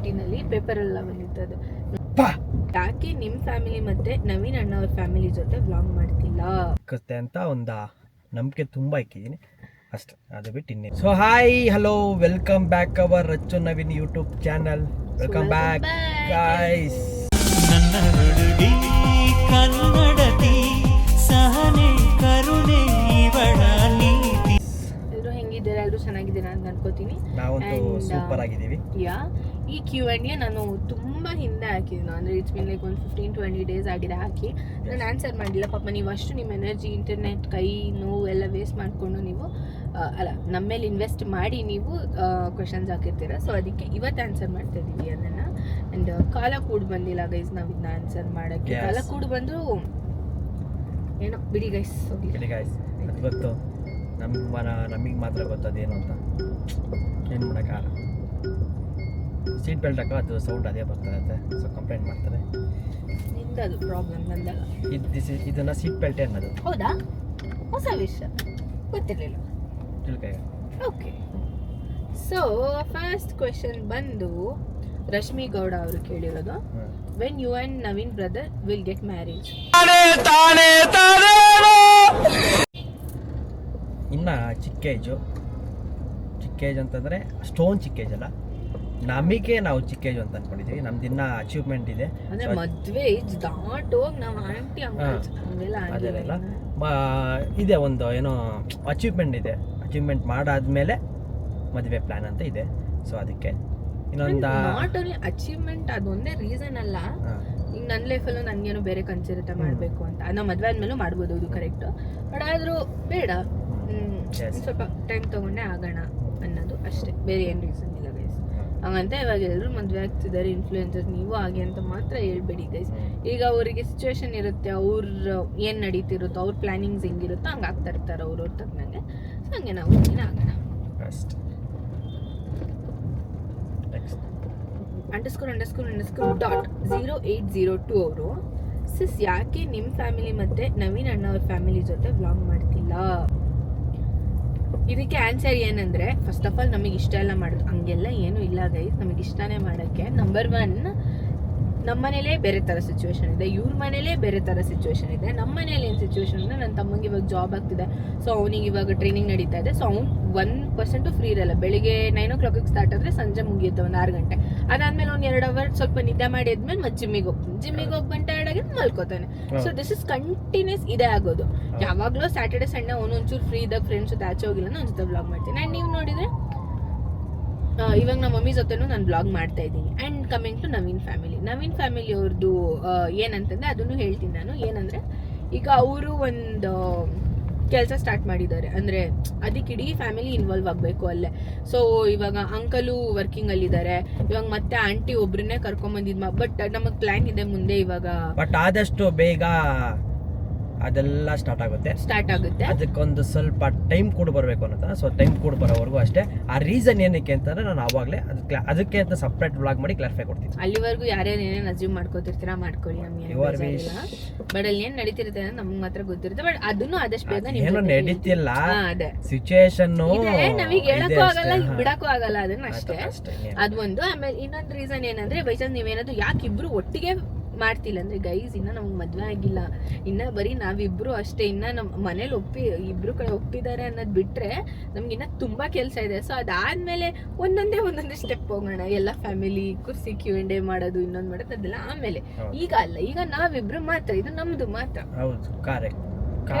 2019 ಪೇಪರೆಲ್ಲ ಬಂದಿತ್ತು. ಯಾಕೆ ನಿಮ್ಮ ಫ್ಯಾಮಿಲಿ ಮತ್ತೆ ನವೀನ್ ಅಣ್ಣ ಅವ್ರ ಫ್ಯಾಮಿಲಿ ಜೊತೆ ವ್ಲಾಗ್ ಮಾಡ್ತಿಲ್ಲ ಅಂತ ಒಂದು ನಂಬಿಕೆ ತುಂಬ ಇಕ್ಕಿದ್ದೀನಿ ಅಷ್ಟೇ, ಅದು ಬಿಟ್ಟು ಇನ್ನೇನು. So hi hello welcome back hour Rachchu Naveen YouTube channel. Welcome back guys. ನನ್ನ ಹುಡುಗಿ ಕನ್ನಡತಿ ಸಹನೆ ಕರುಣೆ ಇವಳ ನೀತಿ. ಎಲ್ಲರೂ ಹೆಂಗಿದ್ದೀರಾ? ಎಲ್ಲರೂ ಚೆನ್ನಾಗಿದ್ದೀರಾ ಅಂತ ಅನ್ಕೋತೀನಿ. ನಾವಂತೂ ಸೂಪರ್ ಆಗಿದ್ದೀವಿ. ಈ Q&A ನಾನು ತುಂಬ ಹಿಂದೆ ಹಾಕಿದ್ದೀನಿ, ಅಂದರೆ ಇಟ್ಸ್ ಮೀನ್ ಲೈಕ್ ಒಂದು 15-20 ಡೇಸ್ ಆಗಿದೆ ಹಾಕಿ. ನಾನು ಆನ್ಸರ್ ಮಾಡಿಲ್ಲ. ಪಾಪ ನೀವು ಅಷ್ಟು ನಿಮ್ಮ ಎನರ್ಜಿ, ಇಂಟರ್ನೆಟ್, ಕೈ ನೋವು ಎಲ್ಲ ವೇಸ್ಟ್ ಮಾಡಿಕೊಂಡು ನೀವು ನಮ್ಮ ಮೇಲೆ ಇನ್ವೆಸ್ಟ್ ಮಾಡಿ ನೀವು ಕ್ವೆಶನ್ಸ್ ಹಾಕಿರ್ತೀರ. ಸೊ ಅದಕ್ಕೆ ಇವತ್ತು ಆನ್ಸರ್ ಮಾಡ್ತಾ ಇದ್ದೀವಿ ಅದನ್ನು. ಆ್ಯಂಡ್ ಕಾಲ ಕೂಡ ಬಂದಿಲ್ಲ ಗೈಸ್ ನಾವು ಇದನ್ನ ಆನ್ಸರ್ ಮಾಡೋಕ್ಕೆ. ಕಾಲ ಕೂಡ ಬಂದು ಏನೋ ಬಿಡಿ ಗೈಸ್, ಬಿಡಿ ಗೈಸ್. ಅದು ಗೊತ್ತು ನಮಗೆ ಮಾತ್ರ ಗೊತ್ತದೇನು ಅಂತ. ಏನು ಮಾಡೋಕ್ಕಾಗಲ್ಲ. ಸೀಟ್ ಬೆಲ್ಟ್ ಹಾಕೋ ಅದು ಸೌಂಡ್ ಅದೇ ಬರ್ತಾ ಸೊ ಕಂಪ್ಲೇಂಟ್ ಮಾಡ್ತಾರೆ. ನಿಂದದು ಪ್ರಾಬ್ಲಮ್ ಬಂದಾಗ ಇದನ್ನ ಸೀಟ್ ಬೆಲ್ಟೇ ಅನ್ನೋದು. ಹೌದಾ? ಹೊಸ ವಿಷಯ ಗೊತ್ತಿರಲಿಲ್ಲ. ತಿಳ್ಕಾಯ. ಓಕೆ, ಸೊ ಫಸ್ಟ್ ಕ್ವೆಶನ್ ಬಂದು ರಶ್ಮಿ ಗೌಡ ಅವರು ಕೇಳಿರೋದು, when you and Naveen brother will get marriage? ಇನ್ನ ಚಿಕ್ಕ ಏಜ್ ಅಂತಂದರೆ ಅಷ್ಟೊಂದು ಚಿಕ್ಕ ಏಜ್ ಅಲ್ಲ, ನಮಗೆ ನಾವು ಚಿಕ್ಕ ಏಜ್ ಅಂತ ಅನ್ಕೊಂಡಿದ್ದೀವಿ. ನಮ್ದು ಇನ್ನೂ ಅಚೀವ್ಮೆಂಟ್ ಇದೆ. ಅಂದರೆ ಮದುವೆ ಏಜ್ ದಾಟೋಗಿ ನಾವು ಆಂಟಿ ಅಂಕಲ್ಸ್ ಅದೆಲ್ಲ ಇದೆ, ಒಂದು ಏನೋ ಅಚೀವ್ಮೆಂಟ್ ಇದೆ. ಅಚೀವ್ಮೆಂಟ್ ಮಾಡಾದ್ಮೇಲೆ ಮದುವೆ ಪ್ಲ್ಯಾನ್ ಅಂತ ಇದೆ. ಸೊ ಅದಕ್ಕೆ ಇನ್ನೊಂದು ನಾಟ್ ಓನ್ಲಿ ಅಚೀವ್ಮೆಂಟ್ ಅದೊಂದೇ ರೀಸನ್ ಅಲ್ಲ. ಈಗ ನನ್ನ ಲೈಫಲ್ಲೂ ನನಗೇನೋ ಬೇರೆ ಕನ್ಸಿರುತ್ತೆ ಮಾಡಬೇಕು ಅಂತ. ನಾವು ಮದುವೆ ಆದ್ಮೇಲೂ ಮಾಡ್ಬೋದು, ಇದು ಕರೆಕ್ಟ್. ಬಟ್ ಆದರೂ ಬೇಡ, ಸ್ವಲ್ಪ ಟೈಮ್ ತೊಗೊಂಡೇ ಆಗೋಣ ಅನ್ನೋದು ಅಷ್ಟೇ, ಬೇರೆ ಏನು ರೀಸನ್ ಇಲ್ಲ ಗೈಸ್. ಹಂಗಂತ ಇವಾಗ ಎಲ್ಲರೂ ಮದುವೆ ಆಗ್ತಿದ್ದಾರೆ, ಇನ್ಫ್ಲೂಯೆನ್ಸರ್, ನೀವು ಹಾಗೆ ಅಂತ ಮಾತ್ರ ಹೇಳ್ಬೇಡಿ ಗೈಸ್. ಈಗ ಅವರಿಗೆ ಸಿಚುವೇಶನ್ ಇರುತ್ತೆ, ಅವ್ರು ಏನು ನಡೀತಿರುತ್ತೋ, ಅವ್ರ ಪ್ಲಾನಿಂಗ್ಸ್ ಹೆಂಗಿರುತ್ತೋ ಹಂಗೆ ಆಗ್ತಾ ಇರ್ತಾರೆ ಅವ್ರವ್ರ ತಕ್ಕನಂಗೆ. ಸೊ ಹಂಗೆ ನಾವು ಆಗೋಣ. ___.0802 ಅವರು, ಸಿಸ್ ಯಾಕೆ ನಿಮ್ಮ ಫ್ಯಾಮಿಲಿ ಮತ್ತೆ ನವೀನ್ ಅಣ್ಣ ಅವ್ರ ಫ್ಯಾಮಿಲಿ ಜೊತೆ ವ್ಲಾಗ್ ಮಾಡ್ತಿಲ್ಲ? ಇದಕ್ಕೆ ಆನ್ಸರ್ ಏನಂದ್ರೆ, ಫಸ್ಟ್ ಆಫ್ ಆಲ್ ನಮಗೆ ಇಷ್ಟ ಎಲ್ಲ ಮಾಡೋದು ಹಂಗೆಲ್ಲ ಏನೂ ಇಲ್ಲ ಗೈಸ್. ನಮಗೆ ಇಷ್ಟನೇ ಮಾಡೋಕ್ಕೆ. ನಂಬರ್ 1, ನಮ್ಮ ಮನೇಲೇ ಬೇರೆ ಥರ ಸಿಚುವೇಶನ್ ಇದೆ, ಇವ್ರ ಮನೇಲೇ ಬೇರೆ ಥರ ಸಿಚುವೇಶನ್ ಇದೆ. ನಮ್ಮ ಮನೇಲಿ ಏನು ಸಿಚುವೇಶನ್ ಅಂದರೆ, ನನ್ನ ತಮ್ಮಂಗೆ ಇವಾಗ ಜಾಬ್ ಆಗ್ತಿದೆ, ಸೊ ಅವನಿಗೆ ಇವಾಗ ಟ್ರೈನಿಂಗ್ ನಡೀತಾ ಇದೆ. ಸೊ ಅವ್ನು 1% ಫ್ರೀ ಇರಲ್ಲ. ಬೆಳಿಗ್ಗೆ 9 o'clock ಸ್ಟಾರ್ಟ್ ಆದರೆ ಸಂಜೆ ಮುಗಿಯುತ್ತೆ ಒಂದು 6 ಗಂಟೆ. ಅದಾದ್ಮೇಲೆ ಅವ್ನು 2 hour ಸ್ವಲ್ಪ ನಿದ್ದೆ ಮಾಡಿ ಆದ್ಮೇಲೆ ಮತ್ತೆ ಜಿಮ್ಮಿಗೆ ಹೋಗಿ ಬಂದು ಆಗಿ ಮಲ್ಕೋತಾನೆ. ಸೊ ದಿಸ್ ಇಸ್ ಕಂಟಿನ್ಯೂಸ್ ಇದೇ ಆಗೋದು. ಯಾವಾಗಲೂ ಸ್ಯಾಟರ್ಡೆ ಸಂಡೇ ಅವನು ಒಂಚೂರು ಫ್ರೀ ಇದ್ದಾಗ ಫ್ರೆಂಡ್ಸ್ ಜೊತೆ ಆಚೆ ಹೋಗಿಲ್ಲ ನನ್ನ ಜೊತೆ ವ್ಲಾಗ್ ಮಾಡ್ತೀನಿ. ಆ್ಯಂಡ್ ನೀವು ನೋಡಿದರೆ ಇವಾಗ ನಮ್ಮ ಮಮ್ಮಿ ಜೊತೆನೂ ನಾನು ಬ್ಲಾಗ್ ಮಾಡ್ತಾ ಇದ್ದೀನಿ. And coming to Naveen family ಅವ್ರದ್ದು ಏನಂತಂದರೆ ಅದನ್ನು ಹೇಳ್ತೀನಿ ನಾನು. ಏನಂದರೆ, ಈಗ ಅವರು ಒಂದು ಕೆಲಸ ಸ್ಟಾರ್ಟ್ ಮಾಡಿದ್ದಾರೆ, ಅಂದರೆ ಅದಕ್ಕೆ ಇಡೀ ಫ್ಯಾಮಿಲಿ ಇನ್ವಾಲ್ವ್ ಆಗಬೇಕು ಅಲ್ಲೇ. ಸೊ ಇವಾಗ ಅಂಕಲು ವರ್ಕಿಂಗಲ್ಲಿದ್ದಾರೆ, ಇವಾಗ ಮತ್ತೆ ಆಂಟಿ ಒಬ್ರನ್ನೇ ಕರ್ಕೊಂಬಂದಿದ್ದು. ಬಟ್ ನಮಗೆ ಪ್ಲ್ಯಾನ್ ಇದೆ ಮುಂದೆ, ಇವಾಗ ಬಟ್ ಆದಷ್ಟು ಬೇಗ ಅದೆಲ್ಲ ಸ್ಟಾರ್ಟ್ ಆಗುತ್ತೆ. ಅದಕ್ಕೊಂದು ಸ್ವಲ್ಪ ಟೈಮ್ ಕೂಡ ಬರಬೇಕು ಅನ್ನೋದು. ಸೊ ಟೈಮ್ ಕೂಡ ಬರೋವರೆಗೂ ಅಷ್ಟೇ. ಆ ರೀಸನ್ ಏನಕ್ಕೆ ಅಂತಂದ್ರೆ ನಾನು ಆವಾಗಲೇ ಅದಕ್ಕೆ ಅಂತ ಸಪ್ರೇಟ್ ವ್ಲಾಗ್ ಮಾಡಿ ಕ್ಲಾರಿಫೈ ಕೊಡ್ತೀನಿ. ಅಲ್ಲಿವರೆಗೂ ಯಾರ್ಯಾರು ಏನೇನು ಅಸ್ಯೂಮ್ ಮಾಡ್ಕೋತಿರ್ತೀರಾ ಮಾಡ್ಕೊಳ್ಳಿ, ನಮ್ಗೆ ಬಟ್ ಅಲ್ಲಿ ಏನ್ ನಡೀತಿರುತ್ತೆ ಅಂದ್ರೆ ನಮ್ಗೆ ಮಾತ್ರ ಗೊತ್ತಿರುತ್ತೆ. ಬಟ್ ಅದನ್ನು ಆದಷ್ಟು ಬೇಗ ಏನು ನಡೀತಿಲ್ಲ, ಅದೇ ಸಿಚುಯೇಷನ್ ನಮಗೆ ಹೇಳಕ್ಕೂ ಆಗಲ್ಲ, ಬಿಡಕ್ಕೂ ಆಗಲ್ಲ, ಅದನ್ನ ಅಷ್ಟೇ. ಅದೊಂದು. ಆಮೇಲೆ ಇನ್ನೊಂದು ರೀಸನ್ ಏನಂದ್ರೆ, ಬೈಚಾನ್ಸ್ ನೀವೇನಾದ್ರು ಯಾಕೆ ಇಬ್ರು ಒಟ್ಟಿಗೆ ಮಾಡ್ತಿಲ್ಲ ಅಂದ್ರೆ, ಗೈಸ್ ಇನ್ನ ನಮ್ಗೆ ಮದ್ವೆ ಆಗಿಲ್ಲ, ಇನ್ನ ಬರೀ ನಾವಿಬ್ರು ಅಷ್ಟೇ. ಇನ್ನ ನಮ್ಮ ಮನೇಲಿ ಇಬ್ರು ಕಡೆ ಒಪ್ಪಿದ್ದಾರೆ ಅನ್ನೋದು ಬಿಟ್ರೆ ನಮ್ಗೆ ಇನ್ನ ತುಂಬಾ ಕೆಲಸ ಇದೆ. ಸೊ ಅದಾದ್ಮೇಲೆ ಒಂದೊಂದೇ ಸ್ಟೆಪ್ ಹೋಗೋಣ. ಎಲ್ಲ ಫ್ಯಾಮಿಲಿ ಕುರ್ಸಿ Q&A ಮಾಡೋದು, ಇನ್ನೊಂದು ಮಾಡೋದು, ಅದೆಲ್ಲ ಆಮೇಲೆ. ಈಗ ಅಲ್ಲ, ಈಗ ನಾವಿಬ್ರು ಮಾತ್ರ, ಇದು ನಮ್ದು ಮಾತ್ರ. ಹೌದು, correct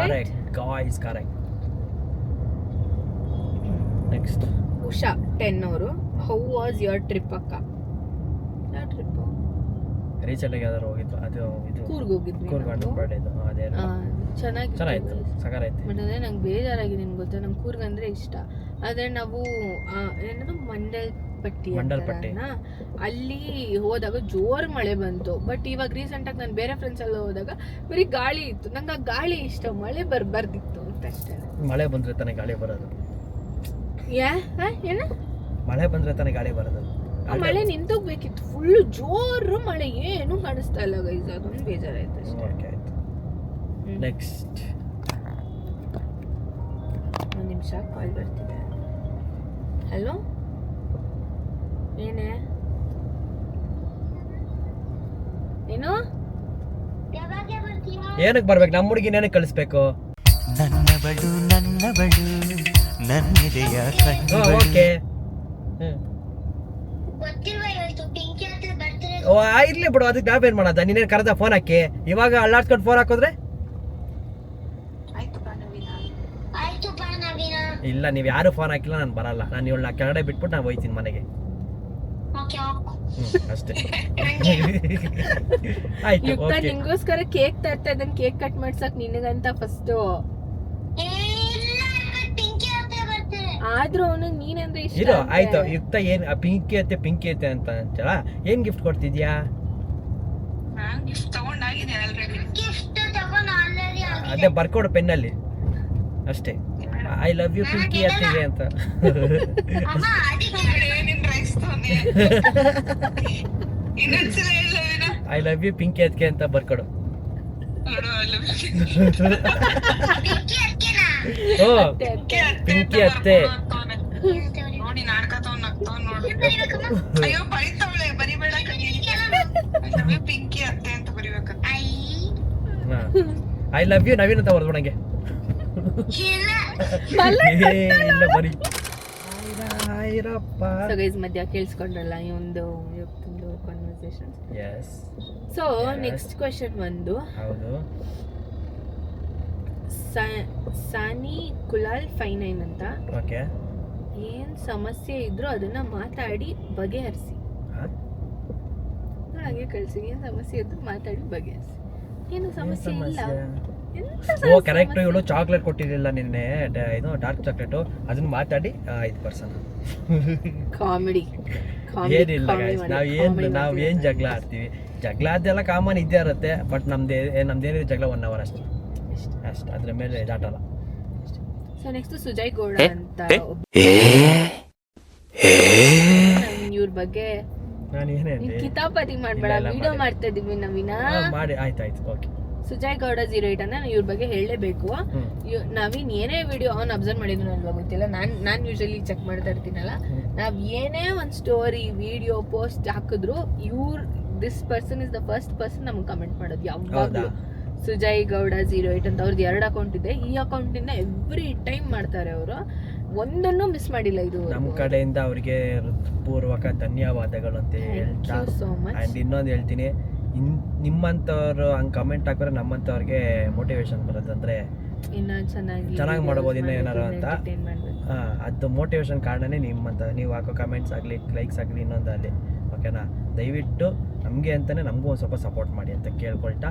guys, correct. Next Usha 10 ಅವರು, ಹೌ ವಾಸ್ ಯುವರ್ ಟ್ರಿಪ್ ಅಕ್ಕ? ಯಾವ ಟ್ರಿಪ್? ರೀಸೆಂಟ್ ಆಗಿ ಯಾವ್ದಾರು ಹೋಗಿದ್ದು, ಅದು ಇದು ಕೂರ್ಗ್ ಹೋಗಿದ್ವಿ. ಅದೇ ಚೆನ್ನಾಗಿತ್ತು, ಸಕಾರಾಯ್ತು. ಬಟ್ ಅದೇ ನಂಗೆ ಬೇಜಾರಾಗಿದೆ, ನಿಮ್ಗೆ ಗೊತ್ತಾ, ನಂಗೆ ಕೂರ್ಗ್ ಅಂದ್ರೆ ಇಷ್ಟ. ಆದ್ರೆ ನಾವು ಏನದು ಮಂಡಲ್ಪಟ್ಟಿ ಅಲ್ಲಿ ಹೋದಾಗ ಜೋರ್ ಮಳೆ ಬಂತು. ಬಟ್ ಇವಾಗ ರೀಸೆಂಟ್ ಆಗಿ ನಾನು ಬೇರೆ ಫ್ರೆಂಡ್ಸ್ ಎಲ್ಲ ಹೋದಾಗ ಬರೀ ಗಾಳಿ ಇತ್ತು. ನಂಗೆ ಆ ಗಾಳಿ ಇಷ್ಟ, ಮಳೆ ಬರ್ಬಾರ್ದಿತ್ತು ಅಂತ ಅಷ್ಟೇ. ಮಳೆ ಬಂದ್ರೆ ತಾನೇ ಗಾಳಿ ಬರೋದು. ಏನ ಮಳೆ ಬಂದ್ರೆ ತಾನೇ ಗಾಳಿ ಬರೋದು. ಮಳೆ ನಿಂತೋಗ್ಬೇಕಿತ್ತು, ಫುಲ್ ಜೋರು ಮಳೆ, ಏನು ಕಾಣಿಸ್ತಾ ಇಲ್ಲ ಗೈಸ್. ಅದೊಂದು ಬೇಜಾರಾಯ್ತು ಅಷ್ಟೇ. ನೆಕ್ಸ್ಟ್ ಒಂದು ನಿಮಿಷ, ಕಾಲ್ ಬರ್ತಿದೆ. ಹಲೋ, ಏನೇ ಏನಕ್ಕೆ ಬರ್ಬೇಕು? ನಮ್ಮ ಹುಡುಗಿನ ಏನಕ್ಕೆ ಕಳಿಸ್ಬೇಕು? ನನ್ನವಳು ನನ್ನೆದೆಯ ಕಣ್ಣು ಓಕೆ ಇರ್ಲಿ ಬಿಡು, ಅದಕ್ಕೆ ನಾವೇನ್ ಮಾಡೋದ? ನೀನೇನ್ ಕರೆದ ಫೋನ್ ಹಾಕಿ? ಇವಾಗ ಅಳ್ಳಾಡ್ಸ್ಕೊಂಡು ಫೋನ್ ಹಾಕಿದ್ರೆ ಇಲ್ಲ, ನೀವ್ ಯಾರು ಫೋನ್ ಹಾಕಿಲ್ಲ, ನಾನು ಬರಲ್ಲ. ನಾನು ಇವಳನ್ನ ಕೆಳಗಡೆ ಬಿಟ್ಬಿಟ್ಟು ನಾನು ಹೋಯ್ತೀನಿ ಮನೆಗೆ. ಅಷ್ಟೇ. ಆಯ್ತು, ಯುಕ್ತ ಓಕೆ. ನಿಂಗೋಸ್ಕರ ಕೇಕ್ ತರ್ತಾ ಇದ್ದಾನೆ, ಕೇಕ್ ಕಟ್ ಮಾಡ್ಸಕ್ ನಿನಗಂತ ಫಸ್ಟ್. ಆದ್ರೂ ಅವನು ನೀನಂದ್ರೆ ಇಷ್ಟ ಇರೋ ಅಂತೆ. ಆಯ್ತು. ಯುಕ್ತ ಏನ್ ಪಿಂಕಿ ಅತ್ತೆ ಅಂತ ಅಂತಲ್ಲ, ಏನ್ ಗಿಫ್ಟ್ ಕೊಡ್ತಿದ್ಯಾ? ಅದೇ ಬರ್ಕೊಡು ಪೆನ್ನಲ್ಲಿ ಅಷ್ಟೇ. ಐ ಲವ್ ಯು ಪಿಂಕಿ ಅತ್ತಿಗೆ ಅಂತ. ಐ ಲವ್ ಯು ಪಿಂಕಿ ಅತ್ತಿಗೆ ಅಂತ ಬರ್ಕೊಡು. ಓ ಪಿಂಕಿ ಅತ್ತೆ. ಐ ಲವ್ ಯು ನವೀನ್ ಅಂತ ಬರ್ದ್ಬಿಡಂಗೆ. ಇಲ್ಲ ಬರೀ ಸೊ ಗೈಸ್ ಮಧ್ಯ ಕೇಳಿಸ್ಕೊಂಡ್ರಲ್ಲ ಈ ಒಂದು conversation. Yes. So next question ಒಂದು, ಹೌದು. ಸಾನಿ ಕುಲಾಲ್ 59 ಅಂತ, ಓಕೆ. ಏನ್ ಸಮಸ್ಯೆ ಇದ್ರು ಅದನ್ನ ಮಾತಾಡಿ ಬಗೆಹರಿಸಿ. ಹಾಗೆ ಕಳ್ಸಿ, ಏನ್ ಸಮಸ್ಯೆ ಇದ್ರು ಮಾತಾಡಿ ಬಗೆಹರಿಸಿ. ಏನು ಸಮಸ್ಯೆ ಇಲ್ಲ. ಓ ಕರೆಕ್ಟ್. ಇವಳು ಚಾಕ್ಲೇಟ್ ಕೊಟ್ಟಿರಲಿಲ್ಲ ನಿನ್ನೆ, ಇದು ಡಾರ್ಕ್ ಚಾಕ್ಲೇಟು, ಅದನ್ನ ಮಾತಾಡಿ 5%. ಕಾಮಿಡಿ ಏನಿಲ್ಲ ಗೈಸ್, ನಾವೇನ್ ಜಗಳ ಆಡ್ತೀವಿ, ಜಗಳ ಅದೆಲ್ಲ ಕಾಮನ್ ಇದ್ದೇ ಇರುತ್ತೆ. ಬಟ್ ನಮ್ದೇನಿದೆ ಜಗಳ 1 hour ಅಷ್ಟೇ. ಅದ್ರ ಮೇಲೆ ದಾಟಲ್ಲ. ಸೊ ನೆಕ್ಸ್ಟ್ ಸುಜಯ್ ಗೌಡ ಅಂತ ಇವ್ರ ಬಗ್ಗೆ ನಾನು ಏನೇ ಕಿತಾಪತಿ ಮಾಡ್ಬೇಡ, ವಿಡಿಯೋ ಮಾಡ್ತಾ ಇದೀವಿ ನವೀನ. ಮಾಡಿ ಆಯ್ತಾಯ್ತು, ಓಕೆ. ಸುಜಯ್ ಗೌಡ 08 ಅಂತ ನಾನು ಇವ್ರ ಬಗ್ಗೆ ಹೇಳಲೇಬೇಕು. ನವೀನ್ ಏನೇ ವಿಡಿಯೋ ಅವ್ನು ಅಬ್ಸರ್ವ್ ಮಾಡಿದ್ರು ಅಲ್ವಾ ಗೊತ್ತಿಲ್ಲ, ನಾನ್ ಯೂಶಲಿ ಚೆಕ್ ಮಾಡ್ತಾ ಇರ್ತೀನಲ್ಲ, ನಾವ್ ಏನೇ ಒಂದ್ ಸ್ಟೋರಿ ವಿಡಿಯೋ ಪೋಸ್ಟ್ ಹಾಕಿದ್ರು this person is the first person ನಮ್ಗೆ ಕಮೆಂಟ್ ಮಾಡೋದು ಯಾವಾಗ್ಲೂ. ಸುಜಯ್ ಗೌಡ 08 ಅಂತ ಅವ್ರದ್ದು 2 ಅಕೌಂಟ್ ಇದೆ. ಈ ಅಕೌಂಟ್ ಇಂದ ಎವ್ರಿ ಟೈಮ್ ಮಾಡ್ತಾರೆ ಅವರು, ಒಂದನ್ನು ಮಿಸ್ ಮಾಡಿಲ್ಲ. ಇದು ನಮ್ಮ ಕಡೆಯಿಂದ ಅವ್ರಿಗೆ ಹೃತ್ಪೂರ್ವಕ ಧನ್ಯವಾದಗಳು ಅಂತ ಹೇಳ್ತಾ, ಅಂಡ್ ಇನ್ನೊಂದು ಹೇಳ್ತೀನಿ, ನಿಮ್ಮಂತವ್ರು ಹಂಗ್ ಕಮೆಂಟ್ ಹಾಕಿದ್ರೆ ನಮ್ಮಂತವ್ರಿಗೆ ಮೋಟಿವೇಶನ್ ಬರುತ್ತಂದ್ರೆ ಇನ್ನ ಚೆನ್ನಾಗಿ ಮಾಡ್ಬೋದು ಇನ್ನೂ ಏನಾರು ಅಂತ. ಅದು ಮೋಟಿವೇಶನ್ ಕಾರಣನೇ ನಿಮ್ಮಂತ ನೀವು ಹಾಕೋ ಕಮೆಂಟ್ಸ್ ಆಗಲಿ ಲೈಕ್ಸ್ ಆಗಲಿ ಇನ್ನೊಂದು ಅಲ್ಲಿ, ಓಕೆನಾ? ದಯವಿಟ್ಟು ನಮಗೆ ಅಂತಾನೆ ನಮಗೂ ಒಂದು ಸ್ವಲ್ಪ ಸಪೋರ್ಟ್ ಮಾಡಿ ಅಂತ ಕೇಳ್ಕೊಳ್ತಾ,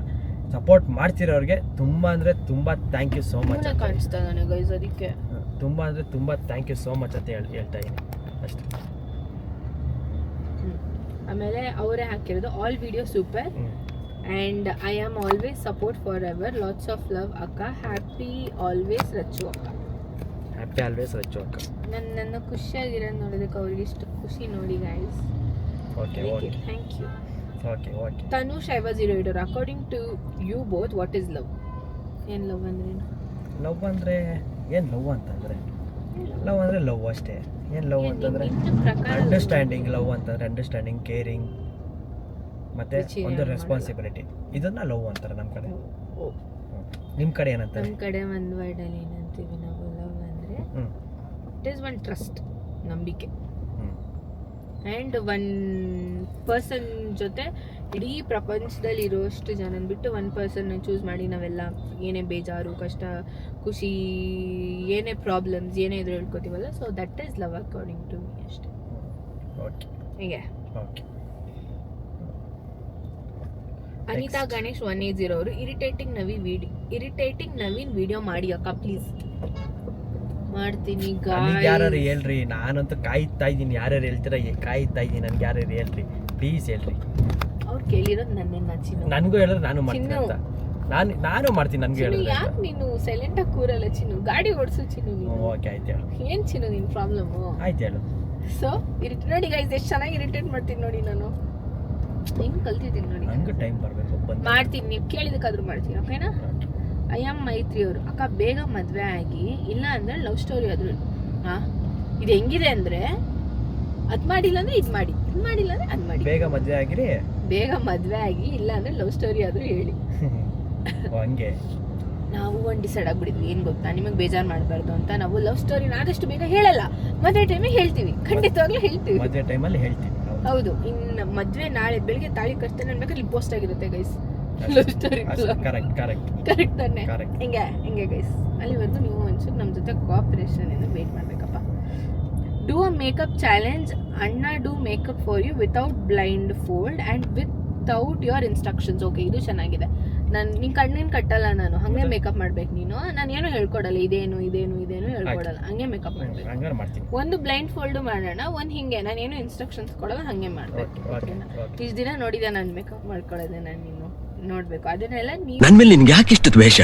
ಸಪೋರ್ಟ್ ಮಾಡ್ತಿರೋರಿಗೆ ತುಂಬ ಅಂದರೆ ತುಂಬ ಥ್ಯಾಂಕ್ ಯು ಸೋ ಮಚ್. ಕಾಣಿಸ್ತಾ ನನಗೆ ಗೈಸ್, ಅದಕ್ಕೆ ತುಂಬ ಅಂದರೆ ತುಂಬ ಥ್ಯಾಂಕ್ ಯು ಸೋ ಮಚ್ ಅಂತ ಹೇಳ್ತಾ ಇದ್ದೀನಿ ಅಷ್ಟೇ. ಆಮೇಲೆ ಅವರೇ ಹಾಕಿರೋದು all video super and I am always support for ever, lots of love ಅಕ್ಕ, ಹ್ಯಾಪಿ ಆಲ್ವೇಸ್ ರಚ್ಚು ಅಕ್ಕ. ಹ್ಯಾಪಿ ಆಲ್ವೇಸ್ ರಚ್ಚು ಅಕ್ಕ. ನನ್ನ ಖುಷಿಯಾಗಿರೋದು ನೋಡೋದಕ್ಕೆ ಅವ್ರಿಗೆ ಇಷ್ಟು ಖುಷಿ ನೋಡಿ guys. Okay okay thank you. Okay okay. Tanush 08 according to you both what is love? ಏನು ಲವ್ ಅಂದ್ರೆ? ಲವ್ ಅಂದರೆ ಏನು? ಲವ್ ಅಂತಂದರೆ ಲವ್ ಅಂದರೆ ಲವ್ ಅಷ್ಟೇ. ಏನು ಲವ್ ಅಂತಂದರೆ ಅಂಡರ್ಸ್ಟ್ಯಾಂಡಿಂಗ್. ಲವ್ ಅಂತಂದರೆ ಅಂಡರ್ಸ್ಟ್ಯಾಂಡಿಂಗ್, ಕೇರಿಂಗ್, ಮತ್ತೆ ಒಂದು ರೆಸ್ಪಾನ್ಸಿಬಿಲಿಟಿ, ಇದನ್ನ ಲವ್ ಅಂತಾರೆ ನಮ್ಮ ಕಡೆ. ನಿಮ್ಮ ಕಡೆ ಏನಂತಾರೆ? ನಮ್ಮ ಕಡೆ ಒಂದು ವರ್ಡಲ್ಲಿ ಏನಂತೀವಿ ನಾವು ಲವ್ ಅಂದರೆ, ಇಟ್ ಈಸ್ ಒನ್ ಟ್ರಸ್ಟ್, ನಂಬಿಕೆ. ಆ್ಯಂಡ್ ಒನ್ ಪರ್ಸನ್ ಜೊತೆ ಇಡೀ ಪ್ರಪಂಚದಲ್ಲಿ ಇರೋಷ್ಟು ಜನನ ಬಿಟ್ಟು ಒನ್ ಪರ್ಸನ್ನ ಚೂಸ್ ಮಾಡಿ ನಾವೆಲ್ಲ ಏನೇ ಬೇಜಾರು, ಕಷ್ಟ, ಖುಷಿ, ಏನೇ ಪ್ರಾಬ್ಲಮ್ಸ್ ಏನೇ ಇದ್ರು ಹೇಳ್ಕೊತೀವಲ್ಲ, so that is love according to me ಅಷ್ಟೇ. ಓಕೆ ಹೀಗೆ. ಓಕೆ. ಅನಿತಾ ಗಣೇಶ್ 180 ಅವರು ಇರಿಟೇಟಿಂಗ್ ನವೀನ್ ವಿಡಿಯೋ ಮಾಡಿ ಅಕ್ಕ ಪ್ಲೀಸ್. ಮಾಡ್ತೀನಿ ಯಾರು ಹೇಳ್ರಿ, ನಾನಂತೂ ಕಾಯ್ತಾ ಇದ್ದೀನಿ. ಯಾರ್ಯಾರು ಹೇಳ್ತೀರಾ ಕಾಯ್ತಾ ಇದ್ದೀನಿ, ನನ್ಗೆ ಯಾರ್ಯಾರು ಹೇಳ್ರಿ ಪ್ಲೀಸ್ ಹೇಳ್ರಿ. ಅವ್ರು ಕೇಳಿರೋದು ನನ್ನೇನು ಚಿನ್ನು, ನನಗೂ ಹೇಳಿದ್ರೆ ನಾನು ಮಾಡ್ತೀನಿ ಅಂತ. ನಾನು ಮಾಡ್ತೀನಿ, ನನ್ಗೆ ಹೇಳಿದ್ರೆ. ಯಾಕೆ ನೀನು ಸೈಲೆಂಟ್ ಆಗಿ ಕೂರಲ್ಲ ಚಿನ್ನು? ಗಾಡಿ ಓಡಿಸು ಚಿನ್ನು ನೀನು. ಓಕೆ ಆಯ್ತು ಹೇಳು. ಏನ್ ಚಿನ್ನು ನಿನ್ ಪ್ರಾಬ್ಲಮ್? ಆಯ್ತು ಹೇಳು. ಸೊ ನೋಡಿ ಗೈಸ್, ಎಷ್ಟು ಚೆನ್ನಾಗಿ ಇರಿಟೇಟ್ ಮಾಡ್ತೀನಿ ನೋಡಿ ನಾನು. ಹೆಂಗ್ ಕಲ್ತಿದ್ದೀನಿ ನೋಡಿ. ನಂಗೆ ಟೈಮ್ ಬರಬೇಕು, ಮಾಡ್ತೀನಿ, ನೀವು ಕೇಳಿದಕ್ಕಾದ್ರೂ ಮಾಡ್ತೀನಿ, ಓಕೆನಾ? ಐ ಆಮ್ ಮೈತ್ರಿ ಅವರು ಅಕ್ಕ, ಬೇಗ ಮದ್ವೆ ಆಗಿ, ಇಲ್ಲ ಅಂದ್ರೆ ಲವ್ ಸ್ಟೋರಿ ಆದ್ರು. ಇದು ಹೆಂಗಿದೆ ಅಂದ್ರೆ, ಅದ್ ಮಾಡಿಲ್ಲ ಅಂದ್ರೆ ಇದ್ ಮಾಡಿ, ಇದ್ ಮಾಡಿಲ್ಲ ಅಂದ್ರೆ ಅದ್ ಮಾಡಿ. ಬೇಗ ಮದ್ವೆ ಆಗಿರಿ, ಬೇಗ ಮದ್ವೆ ಆಗಿ, ಇಲ್ಲ ಅಂದ್ರೆ ಲವ್ ಸ್ಟೋರಿ ಆದ್ರೂ ಹೇಳಿ. ಹಂಗೆ ನಾವು ಒಂದು ಡಿಸೈಡ್ ಆಗ್ಬಿಡಿದ್ವಿ ಏನು ಗೊತ್ತಾ, ನಿಮಗೆ ಬೇಜಾರು ಮಾಡಬಾರ್ದು ಅಂತ ನಾವು ಲವ್ ಸ್ಟೋರಿನ ಆದಷ್ಟು ಬೇಗ ಹೇಳಲ್ಲ, ಮದುವೆ ಟೈಮಿಗೆ ಹೇಳ್ತೀವಿ, ಖಂಡಿತವಾಗ್ಲೂ ಹೇಳ್ತೀವಿ. ಮದುವೆ ಟೈಮಲ್ಲಿ ಹೇಳ್ತೀವಿ. ಹೌದು, ಇನ್ನು ಮದುವೆ ನಾಳೆ ಬೆಳಿಗ್ಗೆ ತಾಳಿ ಕಟ್ತಾನೆ ಅನ್ಬೇಕಾದ್ರೆ ಪೋಸ್ಟ್ ಆಗಿರುತ್ತೆ ಗೈಸ್ ಲವ್ ಸ್ಟೋರಿ. ಕರೆಕ್ಟ್ ತಾನೆ? ಹಿಂಗೆ ಗೈಸ್. ಅಲ್ಲಿವರೆಗೂ ನೀವು ಒಂಚೂರು ನಮ್ಮ ಜೊತೆ ಕೋಆಪರೇಷನ್ ಏನು ವೇಟ್ ಮಾಡಬೇಕಪ್ಪ. Do a makeup challenge. ಅಣ್ಣ do makeup for you without blindfold and without your instructions. Okay, ಇದು ಚೆನ್ನಾಗಿದೆ. ನಿನ್ ಕಣ್ಣಿನ ಕಟ್ಟಲ್ಲ, ನಾನು ಹಂಗೆ ಮೇಕಪ್ ಮಾಡ್ಬೇಕು. ನಾನು ಏನು ಹೇಳ್ಕೊಡಲ್ಲ, ಇದೇನು ಹೇಳ್ಕೊಡಲ್ಲ, ಹಂಗೆ ಮೇಕಪ್ ಮಾಡ್ಬೇಕು. ಒಂದು ಬ್ಲೈಂಡ್ ಫೋಲ್ಡ್ ಮಾಡೋಣ, ಒಂದು ಹಿಂಗೆ ನಾನೇನು ಇನ್ಸ್ಟ್ರಕ್ಷನ್ಸ್ ಕೊಡಲ್ಲ, ಹಂಗೆ ಮಾಡ್ಬೇಕು. ಇಷ್ಟು ದಿನ ನೋಡಿದೆ ನಾನು ಮೇಕಪ್ ಮಾಡ್ಕೊಳ್ಳೋದೆ, ನಾನು ನೀನು ನೋಡ್ಬೇಕು ಅದನ್ನೆಲ್ಲ. ನೀವು ನನ್ ಮೇಲೆ ನಿನ್ಗೆ ಯಾಕೆ ಇಷ್ಟು ದ್ವೇಷ?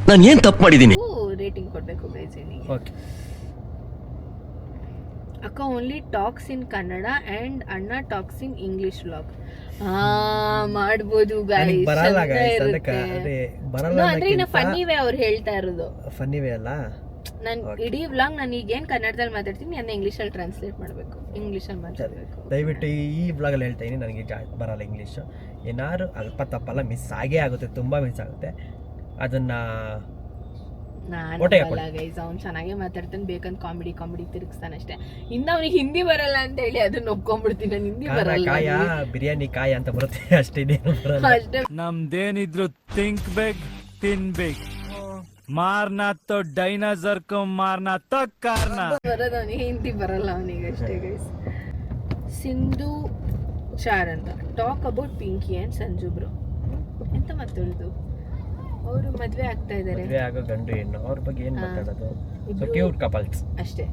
ನಾನು ಏನ್ ತಪ್ಪು ಮಾಡಿದೀನಿ? ರೇಟಿಂಗ್ ಕೊಡ್ಬೇಕು ಗೈಸ್. ಅಕ್ಕ only talks in Kannada and ಅಣ್ಣ ಟಾಕ್ಸ್ ಇನ್ ಇಂಗ್ಲಿಷ್ ವ್ಲಾಗ್. ಮಾಡ್ಬೋದು ಗೈಸ್, ಅಂದ್ರೆ ಇನ್ನು ಫನ್ನಿ ವೇ ಅವ್ರು ಹೇಳ್ತಾ ಇರೋದು. ಫನ್ನಿ ವೇ ಅಲ್ಲ, ನಾನು ಇಡೀ ವ್ಲಾಗ್ ನಾನು ಈಗೇನು ಕನ್ನಡದಲ್ಲಿ ಮಾತಾಡ್ತೀನಿ ಅದನ್ನ ಇಂಗ್ಲೀಷಲ್ಲಿ ಟ್ರಾನ್ಸ್ಲೇಟ್ ಮಾಡಬೇಕು, ಇಂಗ್ಲೀಷಲ್ಲಿ ಮಾತಾಡಬೇಕು. ದಯವಿಟ್ಟು ಈ ವ್ಲಾಗಲ್ಲಿ ಹೇಳ್ತಾ ಇದೀನಿ, ನನಗೆ ಬರಲ್ಲ ಇಂಗ್ಲೀಷು. ಏನಾದ್ರು ಅಲ್ಪ ತಪ್ಪಲ್ಲ ಮಿಸ್ ಆಗೇ ಆಗುತ್ತೆ, ತುಂಬ ಮಿಸ್ ಆಗುತ್ತೆ. ಅದನ್ನ ನಾನು ಗೈಸ್ ಅವ್ನು ಚೆನ್ನಾಗೇ ಮಾತಾಡ್ತಾನೆ, ಬೇಕಂತ ಕಾಮಿಡಿ ತಿರುಗಿಸ್ತಾನೆ ಅಷ್ಟೇ. ಇನ್ನು ಅವ್ನಿಗೆ ಹಿಂದಿ ಬರಲ್ಲ ಅಂತ ಹೇಳಿ ಅದನ್ನ ಒಪ್ಕೊಂಡ್ಬಿಡ್ತೀನಿ, ನಾನು ಹಿಂದಿ ಬರಲ್ಲ. ಕಾಯ ಬಿರಿಯಾನಿ ಕಾಯ ಅಂತ ಬರುತ್ತೆ ಅಷ್ಟೇ, ಅಷ್ಟೇ. ನಮ್ದೇನಿದ್ರು ಥಿಂಕ್ ಬೇಕ್ ತಿನ್ಬೇಕ್, ಮಾರ್ನಾ ತೋ ಡೈನಾಸರ್ ಕೋ ಮಾರ್ನಾ ತೋ ಕಾರ್ನ ಬರೋದು ಅವನಿಗೆ, ಹಿಂದಿ ಬರಲ್ಲ ಅವನಿಗೆ ಅಷ್ಟೇ ಗೈಸ್. ಸಿಂಧು ಚಾರ್ ಅಂತ talk about Pinky and Sanju bro. ಎಂತ ಮಾತಾಡೋದು, ಅವರು ಮದ್ವೆ ಆಗ್ತಾ ಇದ್ದಾರೆ, ಮದ್ವೆ ಆಗೋ ಗಂಡು ಹೆಣ್ಣು, ಅವ್ರ ಬಗ್ಗೆ ಏನ್ ಮಾತಾಡೋದು? ಕ್ಯೂಟ್ ಕಪಲ್ಸ್ ಅಷ್ಟೇ,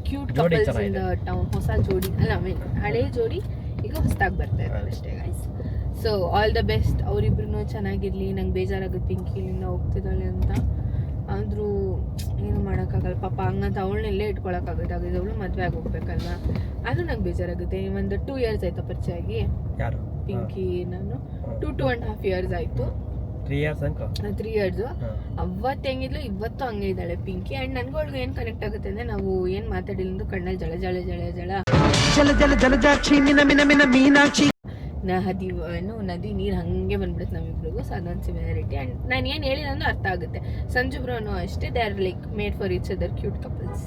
cute couples in the town. ಹೊಸ ಜೋಡಿ ಅಲ್ಲ, ಹಳೆ ಜೋಡಿ ಈಗ ಹೊಸದಾಗಿ ಬರ್ತಾ ಇದ್ದಾರೆ ಅಷ್ಟೇ guys. So all the best, ಅವರಿಬ್ರು ಚೆನ್ನಾಗಿರ್ಲಿ. ನಂಗೆ ಬೇಜಾರಾಗುತ್ತೆ ಪಿಂಕಿ ಇಲ್ಲಿಂದ ಹೋಗ್ತಿದ್ದಾಳೆ ಅಂತ, ಆದರೂ ಏನು ಮಾಡೋಕ್ಕಾಗಲ್ಲ ಪಾಪ. ಹಂಗಂತ ಅವಳನ್ನೆಲ್ಲೇ ಇಟ್ಕೊಳಕ್ಕಾಗುತ್ತೆ, ಅವಳು ಮದುವೆ ಆಗಿ ಹೋಗ್ಬೇಕಲ್ವ, ಅದು ನಂಗೆ ಬೇಜಾರಾಗುತ್ತೆ. ಒಂದು 2 years ಆಯ್ತಾ ಪರಿಚಯ ಆಗಿ ಯಾರು ಪಿಂಕಿ ನಾನು? 2.5 years ಆಯ್ತು. 3 years ಅನ್ಕೋ. 3 years. ಅವತ್ತು ಹೆಂಗಿದ್ಲು ಇವತ್ತು ಹಂಗೆ ಇದ್ದಾಳೆ ಪಿಂಕಿ. ಆ್ಯಂಡ್ ನನ್ಗೊಳ್ಗೆ ಏನು ಕನೆಕ್ಟ್ ಆಗುತ್ತೆ ಅಂದರೆ, ನಾವು ಏನು ಮಾತಾಡಿಲ್ಲ ಕಣ್ಣಲ್ಲಿ ಜಳ ಜಳ ಜಳ ಜಳ ಜಲಜಾಕ್ಷಿ ಮೀನಾಕ್ಷಿ ನದಿ ನೀರು ಹಾಗೆ ಬಂದ್ಬಿಡುತ್ತೆ ನಮ್ಮಿಬ್ರಿಗೂ. ಸೊ ಅದೊಂದು ಸಿಮಿಲಾರಿಟಿ. ಆ್ಯಂಡ್ ನಾನು ಏನು ಹೇಳಿದ ಅಂದ್ರೆ ಅರ್ಥ ಆಗುತ್ತೆ. ಸಂಜು ಬ್ರೋನು ಅಷ್ಟೇ, they are like made for each other, cute couples.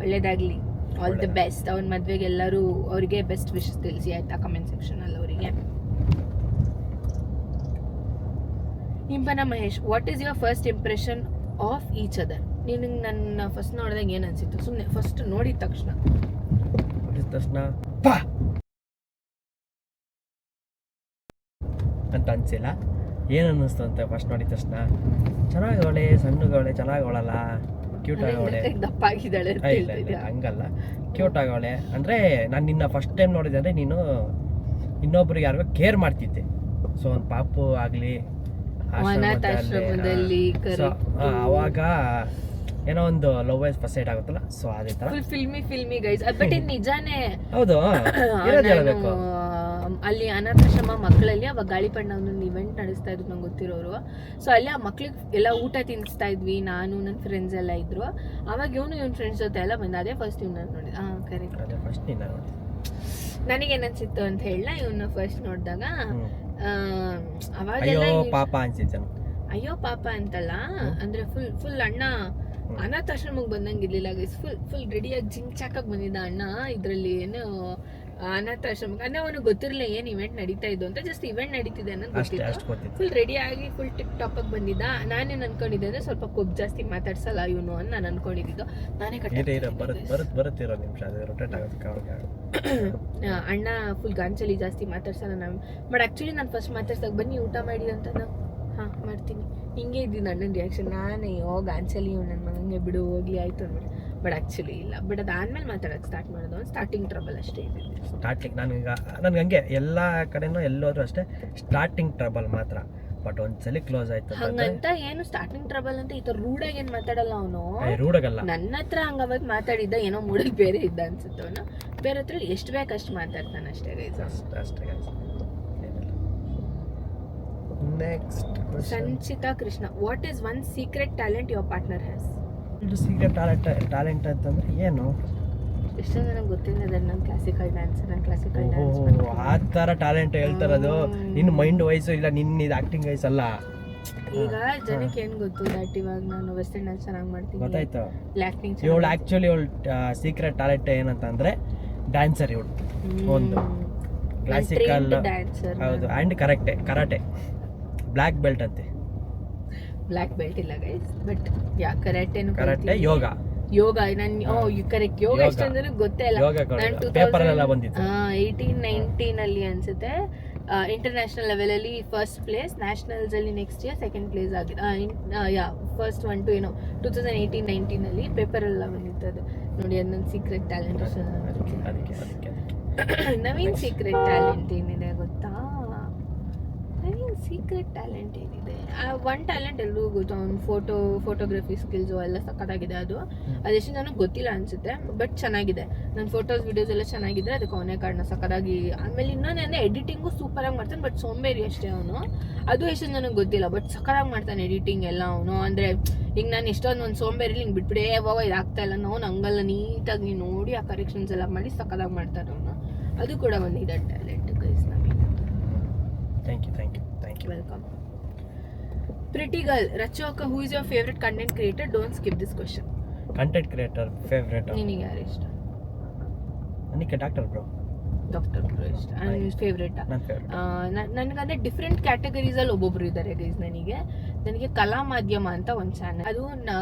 ಒಳ್ಳೇದಾಗಲಿ, ಆಲ್ ದಿ ಬೆಸ್ಟ್. ಅವ್ನ ಮದುವೆಗೆ ಎಲ್ಲರೂ ಅವರಿಗೆ ಬೆಸ್ಟ್ ವಿಶಸ್ ತಿಳಿಸಿ ಆಯ್ತಾ ಕಮೆಂಟ್ ಸೆಕ್ಷನಲ್ಲಿ ಅವರಿಗೆ. Impana Mahesh, what is your first impression of each other? ನಿನಗೆ ನನ್ನ ಫಸ್ಟ್ ನೋಡಿದಾಗ ಏನು ಅನಿಸಿತ್ತು? ಸುಮ್ಮನೆ ಫಸ್ಟ್ ನೋಡಿದ ತಕ್ಷಣ ಅಂತ ಅನ್ಸಿಲ್ಲ, ಏನು ಅನ್ನಿಸ್ತು ಅಂತ ಫಸ್ಟ್ ನೋಡಿದ ತಕ್ಷಣ? ಚೆನ್ನಾಗವಳೆ, ಸಣ್ಣಗವಳೆ, ಚೆನ್ನಾಗವಳಲ್ಲ, ಕ್ಯೂಟ್ ಆಗವಳೆ, ದಪ್ಪ ಆಗಿದ್ದಾಳೆ. ಇಲ್ಲ ಹಂಗಲ್ಲ, ಕ್ಯೂಟ್ ಆಗವಳೆ ಅಂದರೆ ನಾನು ನಿನ್ನ ಫಸ್ಟ್ ಟೈಮ್ ನೋಡಿದೆ ಅಂದರೆ ನೀನು ಇನ್ನೊಬ್ರಿಗೆ ಯಾರಿಗೋ ಕೇರ್ ಮಾಡ್ತಿದ್ದೆ. ಸೊ ಒಂದು ಪಾಪು ಆಗಲಿ ಆಶ್ರಮದಲ್ಲಿ ಅವಾಗ ಏನೋ ಒಂದು ಲವ್ ವೈಸ್ ಫಸ್ಟ್ ಸೈಡ್ ಆಗುತ್ತಲ್ಲ, ಸೊ ಅದೇ ತರ ಫಿಲ್ಮಿ ಗೈಸ್. ಬಟ್ ಇದು ನಿಜಾನೇ. ಹೌದು, ಅಲ್ಲಿ ಅನಾಥಾಶ್ರಮ ಮಕ್ಕಳಲ್ಲಿ ಅವಾಗ ಗಾಳಿಪಣ್ಣ ಒಂದೊಂದು ಇವೆಂಟ್ ನಡೆಸ್ತಾ ಇದ್ರು ನಂಗೆ ಗೊತ್ತಿರೋರು. ಸೊ ಅಲ್ಲಿ ಆ ಮಕ್ಳಿಗೆ ಎಲ್ಲ ಊಟ ತಿನ್ನಿಸ್ತಾ ಇದ್ವಿ, ನಾನು ನನ್ನ ಫ್ರೆಂಡ್ಸ್ ಎಲ್ಲ ಇದ್ರು. ಅವಾಗ ಇವನ್ ಫ್ರೆಂಡ್ಸ್ ಜೊತೆ ಎಲ್ಲ ಬಂದ, ಅದೇ ಫಸ್ಟ್ ಇವ್ನ ನೋಡಿದ. ಕರೆಕ್ಟ್, ಫಸ್ಟ್ ನನಗೇನನ್ಸಿತ್ತು ಅಂತ ಹೇಳ, ಇವನ್ನ ಫಸ್ಟ್ ನೋಡಿದಾಗ ಅಯ್ಯೋ ಪಾಪ ಅನ್ಸಿತ್ತು. ಅಯ್ಯೋ ಪಾಪ ಅಂತಲ್ಲ, ಅಂದ್ರೆ ಫುಲ್ ಅಣ್ಣ ಅನಾಥಾಶ್ರಮಕ್ಕೆ ಬಂದಂಗಿರ್ಲಿಲ್ಲ ಗೈಸ್. ಫುಲ್ ರೆಡಿಯಾಗಿ ಜಿಂಕ್ ಚಾಕಾಗಿ ಬಂದಿದ್ದ ಅಣ್ಣ. ಇದ್ರಲ್ಲಿ ಏನು ಅನಾಥಾಶ್ರಮಕ್ಕೆ ಅಂದ್ರೆ ಅವನಿಗೆ ಗೊತ್ತಿರಲಿಲ್ಲ ಏನು ಇವೆಂಟ್ ನಡೀತಾ ಇದ್ದು ಅಂತ, ಜಸ್ಟ್ ಇವೆಂಟ್ ನಡೀತಿದೆ ಅನ್ನೋದು ಗೊತ್ತಿತ್ತು. ಫುಲ್ ರೆಡಿ ಆಗಿ ಫುಲ್ ಟಿಪ್ ಟಾಪ್ ಆಗಿ ಬಂದಿದ್ದ. ನಾನೇನು ಅನ್ಕೊಂಡಿದ್ದೆ ಅಂದ್ರೆ ಸ್ವಲ್ಪ ಕೊಬ್ಬು ಜಾಸ್ತಿ ಮಾತಾಡ್ಸಲ್ಲ ಇವನು ಅಂತ ನಾನು ಅನ್ಕೊಂಡಿದ್ದು. ನಾನೇ ಅಣ್ಣ ಫುಲ್ ಗಾಂಚಲಿ ಜಾಸ್ತಿ ಮಾತಾಡ್ಸಲ್ಲ ನಾವು. ಬಟ್ ಆಕ್ಚುಲಿ ನಾನು ಫಸ್ಟ್ ಮಾತಾಡ್ಸಕ್ ಬನ್ನಿ ಊಟ ಮಾಡಿ ಅಂತ ನಾವು ಮಾಡ್ತೀನಿ ಹಿಂಗೆ ಇದ್ದೀನಿ ಅಣ್ಣನ ರಿಯಾಕ್ಷನ್. ನಾನೇ ಗಾಂಚಲಿ ಇವ್ ನನ್ನ ಮಗಂಗೆ ಬಿಡು ಹೋಗ್ಲಿ ಆಯ್ತು ಅಂದ್ಬಿಟ್ಟು. ಬಟ್ ಆ್ಯಕ್ಚುಲಿ ಇಲ್ಲ. ಬಟ್ ಅದಾದ್ಮೇಲೆ ಮಾತಾಡೋಕ್ಕೆ ಸ್ಟಾರ್ಟ್ ಮಾಡೋದು ಒಂದು ಸ್ಟಾರ್ಟಿಂಗ್ ಟ್ರಬಲ್ ಅಷ್ಟೇ ಇದೆ. ಸ್ಟಾರ್ಟಿಂಗ್ ನನಗೆ ಹಂಗೆ ಎಲ್ಲ ಕಡೆನೂ ಎಲ್ಲೋದ್ರೂ ಅಷ್ಟೇ ಸ್ಟಾರ್ಟಿಂಗ್ ಟ್ರಬಲ್ ಮಾತ್ರ. ಬಟ್ ಒಂದ್ಸಲಿ ಕ್ಲೋಸ್ ಆಯ್ತು ಹಂಗಂತ ಏನು ಸ್ಟಾರ್ಟಿಂಗ್ ಟ್ರಬಲ್ ಅಂತ ಈ ಥರ ರೂಡಾಗಿ ಏನು ಮಾತಾಡಲ್ಲ ಅವನು. ರೂಡಾಗಲ್ಲ. ನನ್ನ ಹತ್ರ ಹಂಗ ಅವತ್ತು ಮಾತಾಡಿದ್ದ, ಏನೋ ಮೂಡಲ್ ಬೇರೆ ಇದ್ದ ಅನ್ಸುತ್ತೆ ಅವನು. ಬೇರೆ ಹತ್ರ ಎಷ್ಟು ಬೇಕಷ್ಟು ಮಾತಾಡ್ತಾನೆ ಅಷ್ಟೇ ಗೈಸ್. ಅಷ್ಟೇ guys. Next Sanchita Krishna, what is one secret talent your partner has? Secret talent ಅಂತಂದ್ರೆ ಏನು? ಎಷ್ಟೋ ನನಗೆ ಗೊತ್ತಿಲ್ಲ. ನನ್ನ ಕ್ಲಾಸಿಕಲ್ ಡ್ಯಾನ್ಸ್ ಆ ಥರ ಟ್ಯಾಲೆಂಟ್ ಹೇಳ್ತಾರದು. ನಿನ್ನ ಮೈಂಡ್ ವೈಸು ಇಲ್ಲ, ನಿನ್ನ ಇದು ಆ್ಯಕ್ಟಿಂಗ್ ವೈಸ್ ಅಲ್ಲ. ಈಗ ಜನಕ್ಕೆ ಏನ್ ಗೊತ್ತು ದಟ್ ಇವಾಗ ನಾನು ವೆಸ್ಟರ್ನ್ ಅಲ್ಲಿ ಚೆನ್ನಾಗಿ ಮಾಡ್ತೀನಿ, ಗೊತ್ತಾಯ್ತು. ಆಕ್ಟಿಂಗ್ ಇವಳು ಆ್ಯಕ್ಚುಲಿ ಇವಳು ಸೀಕ್ರೆಟ್ ಟ್ಯಾಲೆಂಟ್ ಏನಂತಂದರೆ ಡ್ಯಾನ್ಸರ್ ಇವಳು. ಒಂದು ಕ್ಲಾಸಿಕಲ್ ಡ್ಯಾನ್ಸರ್. ಹೌದು, ಆ್ಯಂಡ್ ಕರಾಟೆ ಬ್ಲ್ಯಾಕ್ ಬೆಲ್ಟ್ ಅಂತೆ. ಬ್ಲ್ಯಾಕ್ ಬೆಲ್ಟ್ ಇಲ್ಲ ಗೈಸ್, ಬಟ್ ಯಾ ಕರಾಟೆನು ಕರಾಟೆ ಯೋಗ ನಾನು ಕರೆಕ್ಟ್ ಯೋಗ ಎಷ್ಟೊಂದು ಜನಕ್ಕೆ ಗೊತ್ತೇ ಇಲ್ಲ. ನಾನು ಪೇಪರ್ ಅಲ್ಲೆಲ್ಲ ಬಂದಿತ್ತು. 18-19 ಅಲ್ಲಿ ಅನ್ಸುತ್ತೆ ಇಂಟರ್ನ್ಯಾಷನಲ್ ಲೆವೆಲ್ ಅಲ್ಲಿ ಫಸ್ಟ್ ಪ್ಲೇಸ್, ನ್ಯಾಷನಲ್ಸ್ ಅಲ್ಲಿ ನೆಕ್ಸ್ಟ್ ಇಯರ್ ಸೆಕೆಂಡ್ ಪ್ಲೇಸ್ ಆಗಿದೆ. ಫಸ್ಟ್ 1 to 2018-19 ಅಲ್ಲಿ ಪೇಪರ್ ಎಲ್ಲ ಬಂದಿತ್ತು ಅದು ನೋಡಿ. ಅದು ನನ್ನ ಸೀಕ್ರೆಟ್ ಟ್ಯಾಲೆಂಟ್. ಅದಕ್ಕೆ ನವೀನ್ ಸೀಕ್ರೆಟ್ ಟ್ಯಾಲೆಂಟ್ ಏನಿದೆ ಗೊತ್ತಾ? ನವೀನ್ ಸೀಕ್ರೆಟ್ ಟ್ಯಾಲೆಂಟ್ ಏನಿದೆ, ಒನ್ ಟ್ಯಾಲೆಂಟ್ ಎಲ್ರಿಗೂ ಗೊತ್ತು, ಅವ್ನು ಫೋಟೋಗ್ರಫಿ ಸ್ಕಿಲ್ಸು ಎಲ್ಲ ಸಕ್ಕತ್ತಾಗಿದೆ. ಅದೆಷ್ಟು ನನಗೆ ಗೊತ್ತಿಲ್ಲ ಅನ್ಸುತ್ತೆ, ಬಟ್ ಚೆನ್ನಾಗಿದೆ. ನನ್ನ ಫೋಟೋಸ್ ವಿಡಿಯೋಸ್ ಎಲ್ಲ ಚೆನ್ನಾಗಿದ್ರೆ ಅದಕ್ಕೆ ಅವನೇ ಕಾರಣ, ಸಕ್ಕತ್ತಾಗಿ. ಆಮೇಲೆ ಇನ್ನೊಂದೇನೆ ಎಡಿಟಿಂಗು ಸೂಪರಾಗಿ ಮಾಡ್ತಾನೆ, ಬಟ್ ಸೋಂಬೇರಿ ಅಷ್ಟೇ ಅವನು. ಅದು ಎಷ್ಟು ನನಗೆ ಗೊತ್ತಿಲ್ಲ, ಬಟ್ ಸಕ್ಕತ್ತಾಗಿ ಮಾಡ್ತಾನೆ ಎಡಿಟಿಂಗ್ ಎಲ್ಲ ಅವನು. ಅಂದರೆ ಈಗ ನಾನು ಎಷ್ಟೊಂದು ಒಂದು ಸೋಂಬೇರಿ ಹಿಂಗೆ ಬಿಟ್ಬಿಡೇ ಯಾವಾಗ ಇದಾಗ್ತಾ ಇಲ್ಲ, ನಾವು ಹಂಗಲ್ಲ ನೀಟಾಗಿ ನೋಡಿ ಆ ಕರೆಕ್ಷನ್ಸ್ ಎಲ್ಲ ಮಾಡಿ ಸಕ್ಕತ್ತಾಗಿ ಮಾಡ್ತಾರೆ ಅವನು. ಅದು ಕೂಡ ಒಂದು ಇದೆ ಟ್ಯಾಲೆಂಟ್ ಗೈಸ್ ನಮಗೆ. Thank you. Welcome. Pretty girl ರಚೋಕ, who is your favourite content creator? Don't skip this question. Content creator favourite ನಿನಗೆ ಯಾರು ಇಷ್ಟ? ನನಗೆ ಡಾಕ್ಟರ್ ಬ್ರೋ ಇಷ್ಟ. ನನ್ನ ಫೇವ್ರೇಟ್. ನನಗಂದ್ರೆ ಡಿಫ್ರೆಂಟ್ ಕ್ಯಾಟಗರೀಸ್ ಅಲ್ಲಿ ಒಬ್ಬೊಬ್ರು ಇದ್ದಾರೆ ಗೈಸ್. ನನಗೆ ಕಲಾ ಮಾಧ್ಯಮ ಅಂತ ಒಂದು ಚಾನಲ್, ಅದು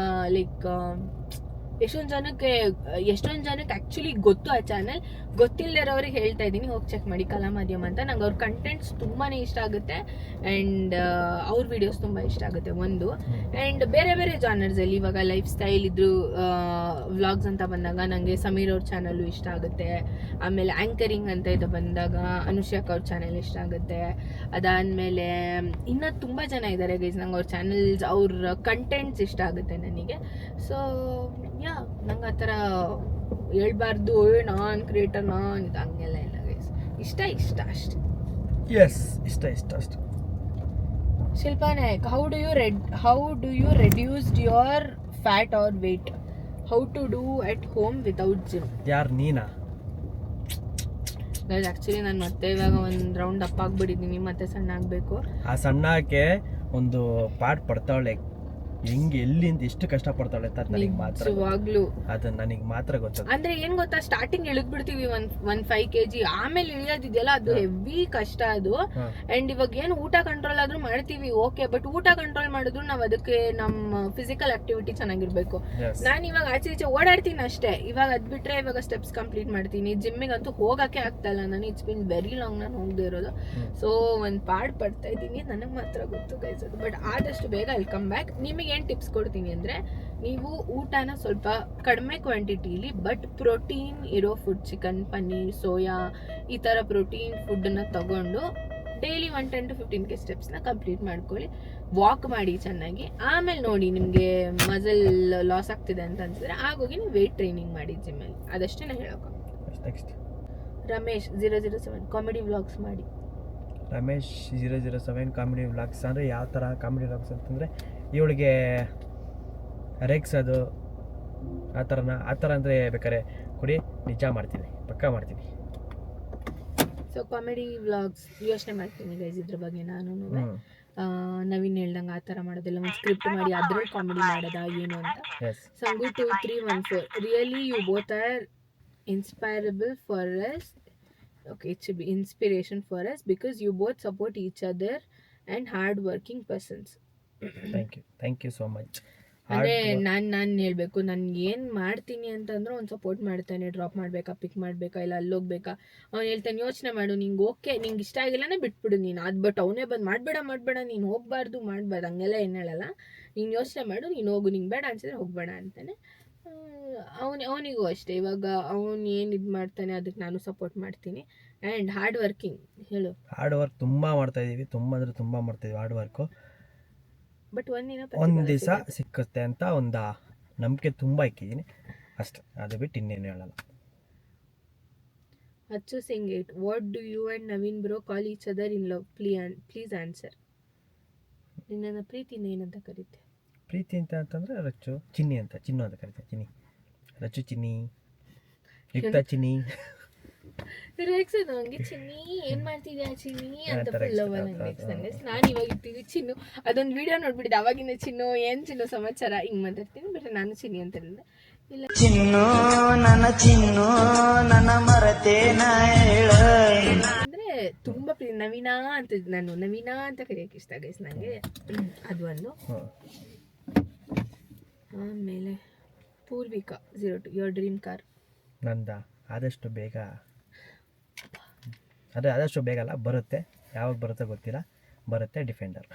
ಲೈಕ್ ಎಷ್ಟೊಂದು ಜನಕ್ಕೆ ಆ್ಯಕ್ಚುಲಿ ಗೊತ್ತು ಆ ಚಾನಲ್. ಗೊತ್ತಿಲ್ಲದಿರೋರಿಗೆ ಹೇಳ್ತಾ ಇದ್ದೀನಿ, ಹೋಗಿ ಚೆಕ್ ಮಾಡಿ ಕಲಾ ಮಾಧ್ಯಮ ಅಂತ. ನಂಗೆ ಅವ್ರ ಕಂಟೆಂಟ್ಸ್ ತುಂಬಾ ಇಷ್ಟ ಆಗುತ್ತೆ, ಆ್ಯಂಡ್ ಅವ್ರ ವಿಡಿಯೋಸ್ ತುಂಬ ಇಷ್ಟ ಆಗುತ್ತೆ ಒಂದು. ಆ್ಯಂಡ್ ಬೇರೆ ಬೇರೆ ಜಾನರ್ಸಲ್ಲಿ ಇವಾಗ ಲೈಫ್ ಸ್ಟೈಲ್ ಇದ್ರು ವ್ಲಾಗ್ಸ್ ಅಂತ ಬಂದಾಗ ನನಗೆ ಸಮೀರ್ ಅವ್ರ ಚಾನಲ್ಲು ಇಷ್ಟ ಆಗುತ್ತೆ. ಆಮೇಲೆ ಆ್ಯಂಕರಿಂಗ್ ಅಂತ ಇದು ಬಂದಾಗ ಅನುಷ್ಯಾಕ್ ಅವ್ರ ಚಾನಲ್ ಇಷ್ಟ ಆಗುತ್ತೆ. ಅದಾದಮೇಲೆ ಇನ್ನೂ ತುಂಬ ಜನ ಇದ್ದಾರೆ ಗೈಸ್, ನಂಗೆ ಅವ್ರ ಚಾನಲ್ಸ್ ಅವ್ರ ಕಂಟೆಂಟ್ಸ್ ಇಷ್ಟ ಆಗುತ್ತೆ ನನಗೆ. ಸೊ ನಂಗೆ ಆ ಥರ ಹೇಳ್ಬಾರ್ದು ನಾನು ಕ್ರಿಯೇಟರ್ ನಾನು ಇದು ಹಂಗೆಲ್ಲ ಇಲ್ಲ ಗೈಸ್. ಇಷ್ಟ ಅಷ್ಟೇ. ಎಸ್ ಇಷ್ಟ ಅಷ್ಟೇ. Shilpa Nayak, how do you reduced your fat or weight? How to do at home without gym? ಯಾರು ನೀನಾ? ಗೈಸ್ ಆ್ಯಕ್ಚುಲಿ ನಾನು ಮತ್ತೆ ಇವಾಗ ಒಂದು ರೌಂಡ್ ದಪ್ಪ ಆಗ್ಬಿಟ್ಟಿದ್ದೀನಿ, ಮತ್ತೆ ಸಣ್ಣ ಆಗಬೇಕು. ಆ ಸಣ್ಣಕ್ಕೆ ಒಂದು ಪಾಠ ಪಡ್ತಾವಳೆ, ಹೆಂಗೆ ಎಲ್ಲಿಂದ ಎಷ್ಟು ಕಷ್ಟ ಪಡ್ತಾಳೆ ಅಂತ ನನಗೆ ಮಾತ್ರ ಅದು ನನಗೆ ಮಾತ್ರ ಗೊತ್ತದ. ಅಂದ್ರೆ ಏನ್ ಗೊತ್ತಾ, ಸ್ಟಾರ್ಟಿಂಗ್ ಇಳಿದ್ಬಿಡ್ತೀವಿ 1-5 kg, ಆಮೇಲೆ ಇಳಿಯೋದಿದೆಯಲ್ಲ ಅದು ಹೆವಿ ಕಷ್ಟ ಅದು. ಅಂಡ್ ಇವಾಗ ಏನು ಊಟ ಕಂಟ್ರೋಲ್ ಆದ್ರೂ ಮಾಡ್ತೀವಿ ಓಕೆ, ಬಟ್ ಊಟ ಕಂಟ್ರೋಲ್ ಮಾಡಿದ್ರು ನಾವ್ ಅದಕ್ಕೆ ನಮ್ಮ ಫಿಸಿಕಲ್ ಆಕ್ಟಿವಿಟಿ ಚೆನ್ನಾಗಿರ್ಬೇಕು. ನಾನು ಇವಾಗ ಆಚೆ ಈಚೆ ಓಡಾಡ್ತೀನಿ ಅಷ್ಟೇ, ಇವಾಗ ಅದ್ ಬಿಟ್ರೆ ಇವಾಗ ಸ್ಟೆಪ್ಸ್ ಕಂಪ್ಲೀಟ್ ಮಾಡ್ತೀನಿ. ಜಿಮ್ಮಿಗೆ ಅಂತೂ ಹೋಗಕ್ಕೆ ಆಗ್ತಾ ಇಲ್ಲ ನಾನು, ಇಟ್ಸ್ ಬಿನ್ ವೆರಿ ಲಾಂಗ್ ನಾನು ಹೋಗದೆ ಇರೋದು. ಸೊ ಒಂದ್ ಪಾಡ್ ಪಡ್ತಾ ಇದ್ದೀನಿ, ನನಗೆ ಮಾತ್ರ ಗೊತ್ತು ಗೈಸ್ ಅದು. ಬಟ್ ಆದಷ್ಟು ಬೇಗ ಐಲ್ ಕಮ್ ಬ್ಯಾಕ್. ನಿಮಗೆ ಏನು ಟಿಪ್ಸ್ ಕೊಡ್ತೀನಿ ಅಂದರೆ, ನೀವು ಊಟನ ಸ್ವಲ್ಪ ಕಡಿಮೆ ಕ್ವಾಂಟಿಟಿಲಿ ಬಟ್ ಪ್ರೋಟೀನ್ ಇರೋ ಫುಡ್, ಚಿಕನ್, ಪನ್ನೀರ್, ಸೋಯಾ, ಈ ಥರ ಪ್ರೋಟೀನ್ ಫುಡ್ಡನ್ನು ತಗೊಂಡು ಡೈಲಿ 10 to 15 ಸ್ಟೆಪ್ಸ್ನ ಕಂಪ್ಲೀಟ್ ಮಾಡ್ಕೊಳ್ಳಿ. ವಾಕ್ ಮಾಡಿ ಚೆನ್ನಾಗಿ. ಆಮೇಲೆ ನೋಡಿ ನಿಮಗೆ ಮಸಲ್ ಲಾಸ್ ಆಗ್ತಿದೆ ಅಂತ ಅನ್ಸಿದ್ರೆ ಆಗೋಗಿ ನೀವು ವೆಯ್ಟ್ ಟ್ರೈನಿಂಗ್ ಮಾಡಿ ಜಿಮ್ಮಲ್ಲಿ. ಅದಷ್ಟೇ ನಾನು ಹೇಳೋಕೆ. ರಮೇಶ್ 007 ಕಾಮಿಡಿ ವ್ಲಾಗ್ಸ್ ಮಾಡಿ. ರಮೇಶ್ 007 ಕಾಮಿಡಿ ವ್ಲಾಗ್ಸ್ ಅಂದರೆ ಯಾವ ಥರ ಕಾಮಿಡಿ ವ್ಲಾಗ್ಸ್ ಅಂತಂದರೆ, ಇವಳಿಗೆ ರೇಗ್ಸೋದು ಆ ಥರ ಅಂದರೆ ಬೇಕಾದ್ರೆ ಕೊಡಿ, ನಿಜ ಮಾಡ್ತೀನಿ, ಪಕ್ಕಾ ಮಾಡ್ತೀನಿ. ಸೊ ಕಾಮಿಡಿ ವ್ಲಾಗ್ಸ್ ಯೋಚನೆ ಮಾಡ್ತೀನಿ ಗೈಸ್ ಇದ್ರ ಬಗ್ಗೆ ನಾನು. ನವೀನ್ ಹೇಳ್ದಂಗೆ ಆ ಥರ ಮಾಡೋದಿಲ್ಲ, ಒಂದು ಸ್ಕ್ರಿಪ್ಟ್ ಮಾಡಿ ಅದ್ರಲ್ಲಿ ಕಾಮಿಡಿ ಮಾಡೋದಾ ಏನು ಅಂತ. Sangu 2314, really you both are inspirable for us. Okay, it should be inspiration for us because you both support each other and hard working persons. Thank you so much. ಅಂದರೆ ನಾನು ಹೇಳ್ಬೇಕು, ನಾನು ಏನು ಮಾಡ್ತೀನಿ ಅಂತಂದ್ರೆ ಅವ್ನು ಸಪೋರ್ಟ್ ಮಾಡ್ತಾನೆ. ಡ್ರಾಪ್ ಮಾಡಬೇಕಾ, ಪಿಕ್ ಮಾಡಬೇಕಾ, ಇಲ್ಲ ಅಲ್ಲೋಗ್ಬೇಕಾ, ಅವ್ನು ಹೇಳ್ತಾನೆ ಯೋಚನೆ ಮಾಡು, ನಿಂಗೆ ಓಕೆ, ನಿಂಗೆ ಇಷ್ಟ ಆಗಿಲ್ಲನೇ ಬಿಟ್ಬಿಡು ನೀನು. ಅದು ಬಟ್ ಅವನೇ ಬಂದು ಮಾಡಬೇಡ ನೀನು ಹೋಗಬಾರ್ದು ಹಂಗೆಲ್ಲ ಏನು ಹೇಳಲ್ಲ. ನೀನು ಯೋಚನೆ ಮಾಡು, ನೀನು ಹೋಗು, ನಿಂಗೆ ಬೇಡ ಅನ್ಸಿದ್ರೆ ಹೋಗಬೇಡ ಅಂತಾನೆ. ಅವನಿಗೂ ಅಷ್ಟೇ, ಇವಾಗ ಅವನು ಏನು ಇದು ಮಾಡ್ತಾನೆ ಅದಕ್ಕೆ ನಾನು ಸಪೋರ್ಟ್ ಮಾಡ್ತೀನಿ. ಆ್ಯಂಡ್ ಹಾರ್ಡ್ ವರ್ಕಿಂಗ್ ಹೇಳು. ಹಾರ್ಡ್ ವರ್ಕ್ ತುಂಬ ಮಾಡ್ತಾಯಿದ್ದೀವಿ, ತುಂಬ ಅಂದರೆ ತುಂಬ ಮಾಡ್ತಾಯಿದ್ದೀವಿ ಹಾರ್ಡ್ ವರ್ಕು. ಬಟ್ ಒಂದು ದಿವಸ ಸಿಕ್ಕುತ್ತೆ ಅಂತ ಒಂದು ನಂಬಿಕೆ ತುಂಬ ಇಕ್ಕಿದ್ದೀನಿ ಅಷ್ಟೇ, ಅದು ಬಿಟ್ಟು ಇನ್ನೇನು ಹೇಳಲ್ಲ. Achchu Singh 8, what do you and Naveen bro call each other in love? Please answer. ನಿನ್ನ ಪ್ರೀತಿನ ಏನಂತ ಕರೀತೆ? ಪ್ರೀತಿ ಅಂತಂದರೆ ರಚ್ಚು, ಚಿನ್ನಿ ಅಂತ, ಚಿನ್ನು ಅಂತ ಕರಿತಾರೆ. ಚಿನ್ನಿ, ರಚ್ಚು ಚಿನ್ನಿ, ಯುಕ್ತ ಚಿನ್ನಿ. ರೇಗ್ಸೋದು ಹಂಗೆ ಚಿನ್ನಿ ಏನ್ ಮಾಡ್ತಿದ್ಯಾ ಚಿನ್ನಿ ಅಂತ ಫುಲ್ ನಂಗೆ ನಾನು ಇವಾಗ ಇರ್ತೀವಿ ಚಿನ್ನು ಅದೊಂದು ವಿಡಿಯೋ ನೋಡ್ಬಿಟ್ಟಿದ್ದೆ ಅವಾಗಿಂದ ಚಿನ್ನು ಏನ್ ಚಿನ್ನು ಸಮಾಚಾರ ಹಿಂಗ್ ಮಾತಾಡ್ತೀನಿ ಬಟ್ ನಾನು ಚಿನ್ನಿ ಅಂತ ಹೇಳಿದೆ ಇಲ್ಲ ಚಿನ್ನು ಮರತೇನ ಅಂದ್ರೆ ತುಂಬಾ ನವೀನಾ ಅಂತ ನಾನು ನವೀನಾ ಅಂತ ಕರೆಯಕ್ಕೆ ಇಷ್ಟ ಗೈಸ್ ನಂಗೆ ಅದು ಒಂದು ಆಮೇಲೆ ಪೂರ್ವಿಕಾ 02 ಯೋರ್ ಡ್ರೀಮ್ ಕಾರ್ ನಂದ ಆದಷ್ಟು ಬೇಗ ಅದೇ ಆದಷ್ಟು ಬೇಗ ಅಲ್ಲ ಬರುತ್ತೆ ಯಾವಾಗ ಬರುತ್ತೆ ಗೊತ್ತಿಲ್ಲ ಬರುತ್ತೆ ಡಿಫೆಂಡರ್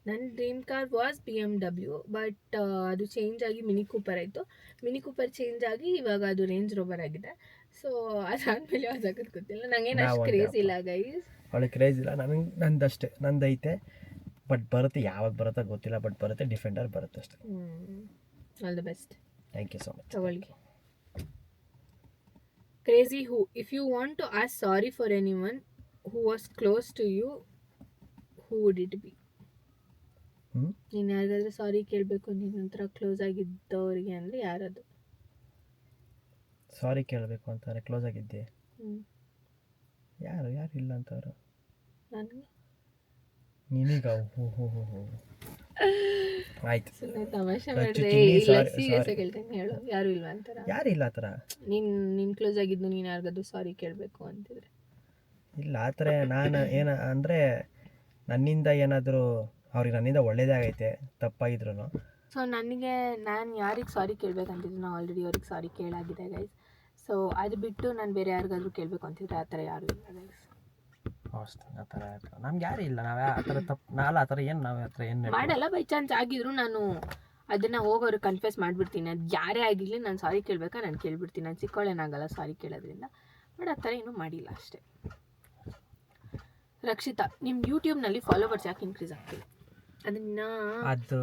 ನನ್ನ dream car was BMW but ಅದು ಚೇಂಜ್ ಆಗಿ ಮಿನಿ ಕೂಪರ್ ಆಯಿತು ಮಿನಿ ಕೂಪರ್ ಚೇಂಜ್ ಆಗಿ ಇವಾಗ ಅದು ರೇಂಜ್ ರೋವರ್ ಆಗಿದೆ ಸೊ ಅದಾದಮೇಲೆ ಯಾವ್ದಾಗದು ಗೊತ್ತಿಲ್ಲ ನನಗೇನು ಅಷ್ಟು ಕ್ರೇಜ್ ಇಲ್ಲ ಗೈಸ್ ಅವಳಿಗೆ ಕ್ರೇಜ್ ಇಲ್ಲ ನನಗೆ ನಂದಷ್ಟೇ ನಂದೈತೆ ಬಟ್ ಬರುತ್ತೆ ಯಾವಾಗ ಬರುತ್ತೋ ಗೊತ್ತಿಲ್ಲ ಬಟ್ ಬರುತ್ತೆ ಡಿಫೆಂಡರ್ ಬರುತ್ತೆ ಅಷ್ಟೇ all the best thank you so much ತಗೊಳ್ಳಿ crazy who if you want to ask sorry for anyone who was close to you who would it be ನೀನು ಯಾರಿಗಾದ್ರೂ ಸಾರಿ ಕೇಳಬೇಕು ನಿನ್ನ ಹತ್ರ ಕ್ಲೋಸ್ ಆಗಿದ್ದವರಿಗೆ ಅಂದರೆ ಯಾರದು ಸಾರಿ ಕೇಳಬೇಕು ಅಂತಾರೆ ಕ್ಲೋಸ್ ಆಗಿದ್ದೆ ಯಾರು ಇಲ್ಲ ಅಂತವ್ರು ನನಗೆ ನಿನಗ ಹೋ ಹೋ ಹೋ ಹೋ ಆಯ್ತು ಸುಮ್ಮನೆ ತಮಾಷೆ ಮಾಡಿದ್ರೆ ಇಲ್ಲ ಸೀರಿಯಸ್ ಆಗಿ ಹೇಳ್ತೇನೆ ಹೇಳು ಯಾರು ಇಲ್ವಾ ಅಂತಾರ ಯಾರು ಇಲ್ಲ ಆ ಥರ ನೀನು ಕ್ಲೋಸ್ ಆಗಿದ್ದು ನೀನು ಯಾರಿಗಾದ್ರೂ ಸಾರಿ ಕೇಳಬೇಕು ಅಂತಿದ್ರೆ ಇಲ್ಲ ಆ ಥರ ನಾನು ಅಂದರೆ ನನ್ನಿಂದ ಏನಾದರೂ ಅವ್ರಿಗೆ ನನ್ನಿಂದ ಒಳ್ಳೇದೇ ಆಗೈತೆ ತಪ್ಪಾಗಿದ್ರು ಸೊ ನನಗೆ ನಾನು ಯಾರಿಗೆ ಸಾರಿ ಕೇಳಬೇಕಂತಿದ್ರು ನಾವು ಆಲ್ರೆಡಿ ಅವ್ರಿಗೆ ಸಾರಿ ಕೇಳಾಗಿದೆ ಗೈಸ್ ಸೊ ಅದು ಬಿಟ್ಟು ನಾನು ಬೇರೆ ಯಾರಿಗಾದ್ರೂ ಕೇಳಬೇಕು ಅಂತಿದ್ರೆ ಆ ಥರ ಯಾರು ಇಲ್ಲ ಗೈಸ್ ಅಷ್ಟೇ ಆ ಥರ ನಮ್ಗೆ ಯಾರು ಇಲ್ಲ ನಾವೇ ಆ ಥರ ತಪ್ಪು ನಾಳೆ ಆ ಥರ ಏನು ನಾವು ಆ ಥರ ಏನು ಮಾಡಲ್ಲ ಬೈ ಚಾನ್ಸ್ ಆಗಿದ್ರು ನಾನು ಅದನ್ನು ಹೋಗೋರಿಗೆ ಕನ್ಫ್ಯೂಸ್ ಮಾಡಿಬಿಡ್ತೀನಿ ಅದು ಯಾರೇ ಆಗಿರಲಿ ನಾನು ಸಾರಿ ಕೇಳಬೇಕಾ ನಾನು ಕೇಳಿಬಿಡ್ತೀನಿ ನಾನು ಚಿಕ್ಕವಳೇನಾಗಲ್ಲ ಸಾರಿ ಕೇಳೋದ್ರಿಂದ ಬಟ್ ಆ ಥರ ಏನೂ ಮಾಡಿಲ್ಲ ಅಷ್ಟೇ ರಕ್ಷಿತಾ ನಿಮ್ಮ ಯೂಟ್ಯೂಬ್ನಲ್ಲಿ ಫಾಲೋವರ್ಸ್ ಯಾಕೆ ಇನ್ಕ್ರೀಸ್ ಆಗ್ತಿಲ್ಲ ಅದನ್ನ ಅದು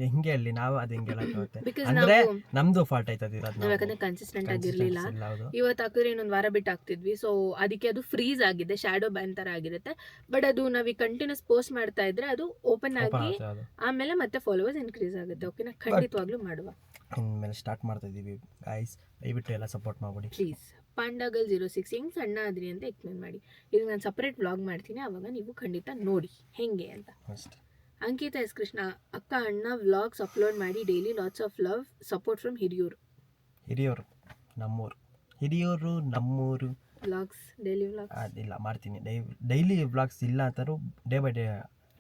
ಹೆಂಗೆ ಅಲ್ಲಿ ನಾವು ಅದು ಹೆಂಗೆ Because ಅಂದ್ರೆ ನಾವು- ನಮ್ದು ಫಾಲ್ಟ್ ಆಯ್ತದ ನಾವು ಯಾಕಂದ್ರೆ ಕನ್ಸಿಸ್ಟೆಂಟ್ ಆಗಿರಲಿಲ್ಲ ಇವತ್ತು ಹಾಕಿದ್ರೆ ಇನ್ನೊಂದು ವಾರ ಬಿಟ್ಟು ಹಾಕ್ತಿದ್ವಿ ಸೊ ಅದಕ್ಕೆ ಅದು ಫ್ರೀಸ್ ಆಗಿದೆ ಶಾಡೋ ಬ್ಯಾನ್ ಥರ ಆಗಿರುತ್ತೆ ಬಟ್ ಅದು ನಾವು ಕಂಟಿನ್ಯೂಸ್ ಪೋಸ್ಟ್ ಮಾಡ್ತಾ ಇದ್ರೆ ಅದು ಓಪನ್ ಆಗಿ ಆಮೇಲೆ ಮತ್ತೆ ಫಾಲೋವರ್ಸ್ ಇನ್ಕ್ರೀಸ್ ಆಗುತ್ತೆ ಓಕೆನಾ ಖಂಡಿತವಾಗ್ಲೂ ಮಾಡುವ ಇನ್ಮೇಲೆ ಸ್ಟಾರ್ಟ್ ಮಾಡ್ತಾ ಇದೀವಿ ಗೈಸ್ ದಯವಿಟ್ಟು ಎಲ್ಲ ಸಪೋರ್ಟ್ ಮಾಡ್ಬಿಡಿ ಪ್ಲೀಸ್ ಪಾಂಡಾಗಲ್ 06 ಹೆಂಗೆ ಸಣ್ಣ ಆದ್ರಿ ಅಂತ ಎಕ್ಸ್ಪ್ಲೇನ್ ಮಾಡಿ ಇದು ನಾನು ಸಪ್ರೇಟ್ ವ್ಲಾಗ್ ಮಾಡ್ತೀನಿ ಅವಾಗ ನೀವು ಖಂಡಿತ ನೋಡಿ ಹೆಂಗೆ ಅಂತ ಅಷ್ಟೇ ಅಂಕಿತ ಎಸ್ ಕೃಷ್ಣ ಅಕ್ಕ ಅಣ್ಣ ವ್ಲಾಗ್ಸ್ ಅಪ್ಲೋಡ್ ಮಾಡಿ daily lots of love support from Hiriyur ನಮ್ಮೂರು ವ್ಲಾಗ್ಸ್ ಡೈಲಿ ವ್ಲಾಗ್ಸ್ ಅದಿಲ್ಲ ಮಾಡ್ತೀನಿ ಡೈಲಿ ವ್ಲಾಗ್ಸ್ ಇಲ್ಲ ಅಂತಾರು ಡೇ ಬೈ ಡೇ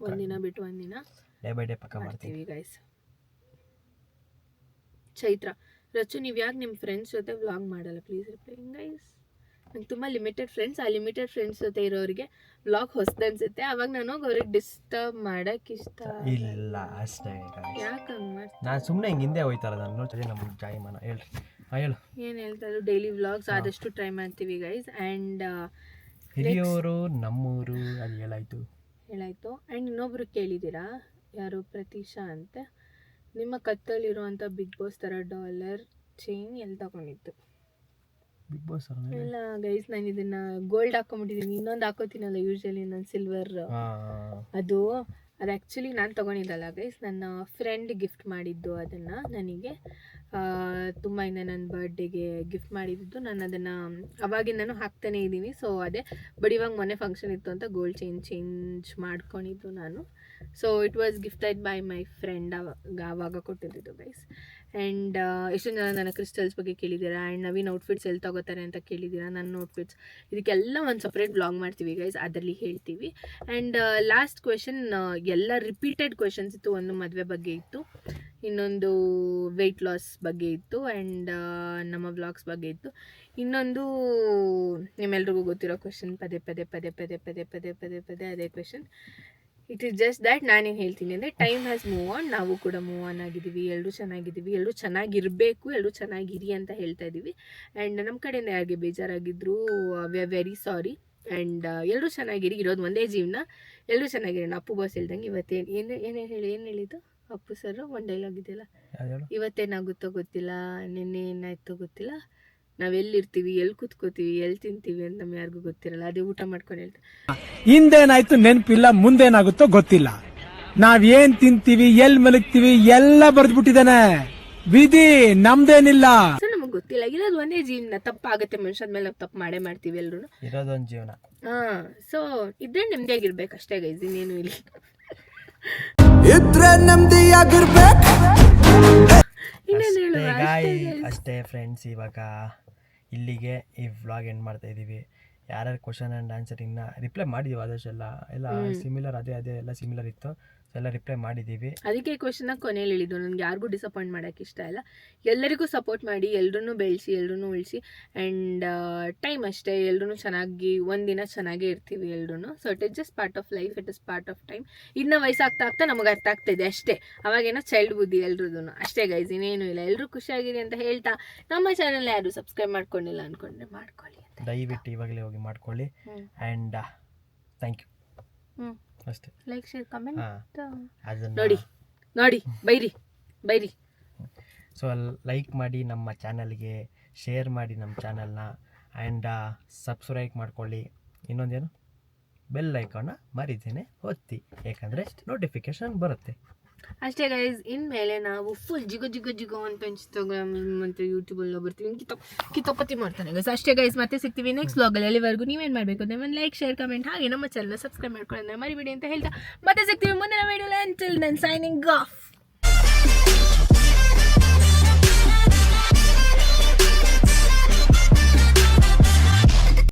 ಒಂದಿನ ಬಿಟ್ಟು ಒಂದಿನ ಡೇ ಬೈ ಡೇ ಪಕ್ಕ ಮಾಡ್ತೀನಿ ಮಾಡ್ತೀವಿ ಗೈಸ್ ಚೈತ್ರ ರಚು ನೀವು ಯಾಕೆ ನಿಮ್ಮ ಫ್ರೆಂಡ್ಸ್ ಜೊತೆ ವ್ಲಾಗ್ ಮಾಡಲ್ಲ ಪ್ಲೀಸ್ ರಿಪ್ಲೈ ಗೈಸ್ ನಂಗೆ ತುಂಬ ಲಿಮಿಟೆಡ್ ಫ್ರೆಂಡ್ಸ್ ಆ ಲಿಮಿಟೆಡ್ ಫ್ರೆಂಡ್ಸ್ ಜೊತೆ ಇರೋರಿಗೆ ವ್ಲಾಗ್ ಹೊಸದು ಅನ್ಸುತ್ತೆ ಅವಾಗ ನಾನು ಹೋಗಿ ಅವ್ರಿಗೆ ಡಿಸ್ಟರ್ಬ್ ಮಾಡೋಕ್ಕೆ ಇಷ್ಟ ಇಲ್ಲ ಅಷ್ಟೇ ಯಾಕೆ ಹಂಗೆ ಮಾಡ್ತೀನಿ ನಾನು ಸುಮ್ಮನೆ ಹಿಂಗೆ ಹಿಂದೆ ಹೋಯ್ತಾರ ನಾನು ನೋಡ್ತೀನಿ ನಮ್ಮ ಜಾಯಿಮಾನ ಹೇಳ್ರಿ ಹೇಳು ಏನು ಹೇಳ್ತಾರೆ ಡೈಲಿ ವ್ಲಾಗ್ಸ್ ಆದಷ್ಟು ಟ್ರೈ ಮಾಡ್ತೀವಿ ಗೈಸ್ ಆ್ಯಂಡ್ ಹಿರಿಯೂರು ನಮ್ಮೂರು ಅದು ಹೇಳಾಯ್ತು ಆ್ಯಂಡ್ ಇನ್ನೊಬ್ರು ಕೇಳಿದ್ದೀರಾ ಯಾರು ಪ್ರತೀಶಾ ಅಂತ ನಿಮ್ಮ ಕತ್ತಲ್ಲಿರುವಂಥ ಬಿಗ್ ಬಾಸ್ ಥರ ಡಾಲರ್ ಚೈನ್ ಎಲ್ಲಿ ತಗೊಂಡಿತ್ತು ಬಿಗ್ ಬಾಸ್ ಇಲ್ಲ ಗೈಸ್ ನಾನು ಇದನ್ನ ಗೋಲ್ಡ್ ಹಾಕೊಂಡ್ಬಿಟ್ಟಿದ್ದೀನಿ ಇನ್ನೊಂದು ಹಾಕೋತೀನಲ್ಲ ಯೂಶ್ವಲಿ ನಾನು ಸಿಲ್ವರ್ ಅದು ಆ್ಯಕ್ಚುಲಿ ನಾನು ತೊಗೊಂಡಿದ್ದಲ್ಲ ಗೈಸ್ ನನ್ನ ಫ್ರೆಂಡ್ ಗಿಫ್ಟ್ ಮಾಡಿದ್ದು ಅದನ್ನು ನನಗೆ ತುಂಬ ಇನ್ನು ನನ್ನ ಬರ್ಡೇಗೆ ಗಿಫ್ಟ್ ಮಾಡಿದ್ದು ನಾನು ಅದನ್ನು ಅವಾಗಿಂದನೂ ಹಾಕ್ತಾನೇ ಇದ್ದೀನಿ ಸೊ ಅದೇ ಬಟ್ ಇವಾಗ ಮೊನ್ನೆ ಫಂಕ್ಷನ್ ಇತ್ತು ಅಂತ ಗೋಲ್ಡ್ ಚೇಂಜ್ ಮಾಡ್ಕೊಂಡಿದ್ದು ನಾನು so it was gifted by my friend ಆವಾಗ ಕೊಟ್ಟಿದ್ದು ಗೈಸ್ ಆ್ಯಂಡ್ ಎಷ್ಟೊಂದು ಜನ ನನ್ನ ಕ್ರಿಸ್ಟಲ್ಸ್ ಬಗ್ಗೆ ಕೇಳಿದ್ದೀರಾ ಆ್ಯಂಡ್ ನವೀನ್ ಔಟ್ಫಿಟ್ಸ್ ಎಲ್ಲಿ ತಗೋತಾರೆ ಅಂತ ಕೇಳಿದ್ದೀರಾ ನನ್ನ ಔಟ್ಫಿಟ್ಸ್ ಇದಕ್ಕೆಲ್ಲ ಒಂದು ಸಪ್ರೇಟ್ ಬ್ಲಾಗ್ ಮಾಡ್ತೀವಿ ಗೈಸ್ ಅದರಲ್ಲಿ ಹೇಳ್ತೀವಿ ಆ್ಯಂಡ್ ಲಾಸ್ಟ್ ಕ್ವೆಶನ್ ಎಲ್ಲ ರಿಪೀಟೆಡ್ ಕ್ವೆಶನ್ಸ್ ಇತ್ತು ಒಂದು ಮದುವೆ ಬಗ್ಗೆ ಇತ್ತು ಇನ್ನೊಂದು ವೆಯ್ಟ್ ಲಾಸ್ ಬಗ್ಗೆ ಇತ್ತು ಆ್ಯಂಡ್ ನಮ್ಮ ವ್ಲಾಗ್ಸ್ ಬಗ್ಗೆ ಇತ್ತು ಇನ್ನೊಂದು ನಿಮ್ಮೆಲ್ರಿಗೂ ಗೊತ್ತಿರೋ ಕ್ವೆಶನ್ ಪದೇ ಅದೇ question it is just that ನಾನೇನು ಹೇಳ್ತೀನಿ ಅಂದರೆ ಟೈಮ್ ಹ್ಯಾಸ್ ಮೂವ್ ಆನ್ ನಾವು ಕೂಡ ಮೂವ್ ಆನ್ ಆಗಿದ್ದೀವಿ ಎಲ್ಲರೂ ಚೆನ್ನಾಗಿದ್ದೀವಿ ಎಲ್ಲರೂ ಚೆನ್ನಾಗಿರಬೇಕು ಎಲ್ಲರೂ ಚೆನ್ನಾಗಿರಿ ಅಂತ ಹೇಳ್ತಾ ಇದ್ದೀವಿ ಆ್ಯಂಡ್ ನಮ್ಮ ಕಡೆಯಿಂದ ಯಾರಿಗೆ ಬೇಜಾರಾಗಿದ್ದರೂ we are very sorry and ಎಲ್ಲರೂ ಚೆನ್ನಾಗಿರಿ ಇರೋದು ಒಂದೇ ಜೀವನ ಎಲ್ಲರೂ ಚೆನ್ನಾಗಿರೋಣ ಅಪ್ಪು ಬಾಸ್ ಹೇಳ್ದಂಗೆ ಇವತ್ತೇನು ಏನು ಹೇಳಿದ್ದು ಅಪ್ಪು ಸರ್ ಒಂದು ಡೈಲಾಗ್ ಇದೆಯಲ್ಲ ಇವತ್ತೇನಾಗುತ್ತೋ ಗೊತ್ತಿಲ್ಲ ನಿನ್ನೆ ಏನಾಯ್ತೋ ಗೊತ್ತಿಲ್ಲ ನಾವೆಲ್ಲಿರ್ತೀವಿ ಎಲ್ಲಿ ಕೂತ್ಕೋತೀವಿ ಎಲ್ಲಿ ತಿಂತೀವಿ ಅಂತ ನಮ್ಗೆ ಯಾರಿಗೂ ಗೊತ್ತಿರಲ್ಲ ಅದೇ ಊಟ ಮಾಡ್ಕೊಂಡು ಹೇಳ್ತಾರೆ ಹಿಂದೇನಾಯ್ತು ನೆನಪಿಲ್ಲ ಮುಂದೇನಾಗುತ್ತೋ ಗೊತ್ತಿಲ್ಲ ನಾವೇನ್ ತಿಂತೀವಿ ಎಲ್ಲಿ ಮಲಗ್ತೀವಿ ಎಲ್ಲ ಬರೆದ್ಬಿಟ್ಟಿದ್ದಾನೆ ವಿಧಿ ನಮ್ದೇನಿಲ್ಲ ಸೊ ನಮ್ಗೆ ಗೊತ್ತಿಲ್ಲ. ಇರೋದು ಒಂದೇ ಜೀವನ, ತಪ್ಪಾಗುತ್ತೆ ಮನುಷ್ಯದ ಮೇಲೆ, ನಾವು ತಪ್ಪು ಮಾಡೇ ಮಾಡ್ತೀವಿ ಎಲ್ರು. ಇರೋದೊಂದು ಜೀವನ. ಸೊ ಇದ್ರೆ ನೆಮ್ಮದಿಯಾಗಿರ್ಬೇಕು ಅಷ್ಟೇ ಗೈಸ್, ಇನ್ನೇನು ಇಲ್ಲ. ಇದ್ರೆ ನೆಮ್ಮದಿಯಾಗಿರ್ಬೇಕು. ಅಷ್ಟೇ ಫ್ರೆಂಡ್ಸ್, ಇವಾಗ ಇಲ್ಲಿಗೆ ಈ ವ್ಲಾಗ್ ಎಂಡ್ ಮಾಡ್ತಾ ಇದ್ದೀವಿ. ಯಾರ್ಯಾರು ಕ್ವಶನ್ ಆ್ಯಂಡ್ ಆನ್ಸರಿಂಗ್ನ ರಿಪ್ಲೈ ಮಾಡಿದ್ದೀವಿ, ಆದಷ್ಟೆಲ್ಲ ಎಲ್ಲ ಸಿಮಿಲರ್, ಅದೇ ಎಲ್ಲ ಸಿಮಿಲರ್ ಇತ್ತು, ಎಲ್ಲ ರಿಪ್ಲೈ ಮಾಡಿದ್ದೀವಿ. ಅದಕ್ಕೆ ಕ್ವಶನ್ನ ಕೊನೆಯಲ್ಲಿ ಹೇಳಿದ್ದು, ನನಗೆ ಯಾರಿಗೂ ಡಿಸಪಾಯಿಂಟ್ ಮಾಡೋಕ್ಕೆ ಇಷ್ಟ ಇಲ್ಲ. ಎಲ್ಲರಿಗೂ ಸಪೋರ್ಟ್ ಮಾಡಿ, ಎಲ್ಲರೂ ಬೆಳೆಸಿ, ಎಲ್ಲರೂ ಉಳಿಸಿ. ಆ್ಯಂಡ್ ಟೈಮ್ ಅಷ್ಟೇ, ಎಲ್ಲರೂ ಚೆನ್ನಾಗಿ ಒಂದಿನ ಚೆನ್ನಾಗೇ ಇರ್ತೀವಿ ಎಲ್ಲರೂ. So it is just part of life, it is part of time. ಇನ್ನು ವಯಸ್ಸಾಗ್ತಾ ನಮಗೆ ಅರ್ಥ ಆಗ್ತಾಯಿದೆ ಅಷ್ಟೇ. ಅವಾಗೇನೋ ಚೈಲ್ಡ್ ಬುದ್ಧಿ ಎಲ್ರದ್ದು ಅಷ್ಟೇ ಗೈಸ್, ಇನ್ನೇನು ಇಲ್ಲ. ಎಲ್ಲರೂ ಖುಷಿಯಾಗಿರಿ ಅಂತ ಹೇಳ್ತಾ, ನಮ್ಮ ಚಾನಲ್ ಯಾರು ಸಬ್ಸ್ಕ್ರೈಬ್ ಮಾಡ್ಕೊಂಡಿಲ್ಲ ಅಂದ್ಕೊಂಡ್ರೆ ಮಾಡ್ಕೊಳ್ಳಿ ಅಂತ ದಯವಿಟ್ಟು ಇವಾಗಲೇ ಹೋಗಿ ಮಾಡ್ಕೊಳ್ಳಿ. ಆ್ಯಂಡ್ ಥ್ಯಾಂಕ್ ಯು ಅಷ್ಟೇ. ಲೈಕ್, ಶೇರ್, ಕಮೆಂಟ್ ಅದನ್ನು ನೋಡಿ ಬೈರಿ. ಸೊ ಲೈಕ್ ಮಾಡಿ ನಮ್ಮ ಚಾನಲ್ಗೆ, ಶೇರ್ ಮಾಡಿ ನಮ್ಮ ಚಾನಲ್ನ, ಆ್ಯಂಡ್ ಸಬ್ಸ್ಕ್ರೈಬ್ ಮಾಡ್ಕೊಳ್ಳಿ. ಇನ್ನೊಂದೇನು, ಬೆಲ್ ಐಕಾನ್ನ ಮರಿದೇನೆ ಒತ್ತಿ, ಯಾಕಂದರೆ ನೋಟಿಫಿಕೇಶನ್ ಬರುತ್ತೆ ಅಷ್ಟೇ ಗೈಸ್. ಇನ್ಮೇಲೆ ನಾವು ಫುಲ್ ಜಿಗೋ ಅಂತ ಇನ್ಸ್ಟಾಗ್ರಾಮ್ ಮತ್ತು ಯೂಟ್ಯೂಬಲ್ಲಿ ಬರ್ತೀವಿ, ಕಿತೋಪತಿ ಮಾಡ್ತಾನೆ ಗೈಸ್. ಅಷ್ಟೇ ಗೈಸ್, ಮತ್ತೆ ಸಿಗ್ತೀವಿ ನೆಕ್ಸ್ಟ್ ವ್ಲಾಗಲ್ಲಿ. ಅಲ್ಲಿವರೆಗೂ ನೀವೇನು ಮಾಡಬೇಕು ಅಂದರೆ ಒಂದು ಲೈಕ್, ಶೇರ್, ಕಮೆಂಟ್, ಹಾಗೆ ನಮ್ಮ ಚಾನಲ್ನ ಸಬ್ಸ್ಕ್ರೈಬ್ ಮಾಡ್ಕೊಳ್ಳೋಣ ಮರಿಬೇಡಿ ಅಂತ ಹೇಳ್ತಾ ಮತ್ತೆ ಸಿಗ್ತೀವಿ ಮುಂದಿನ ವೀಡಿಯೋಲಿ. Until then signing of.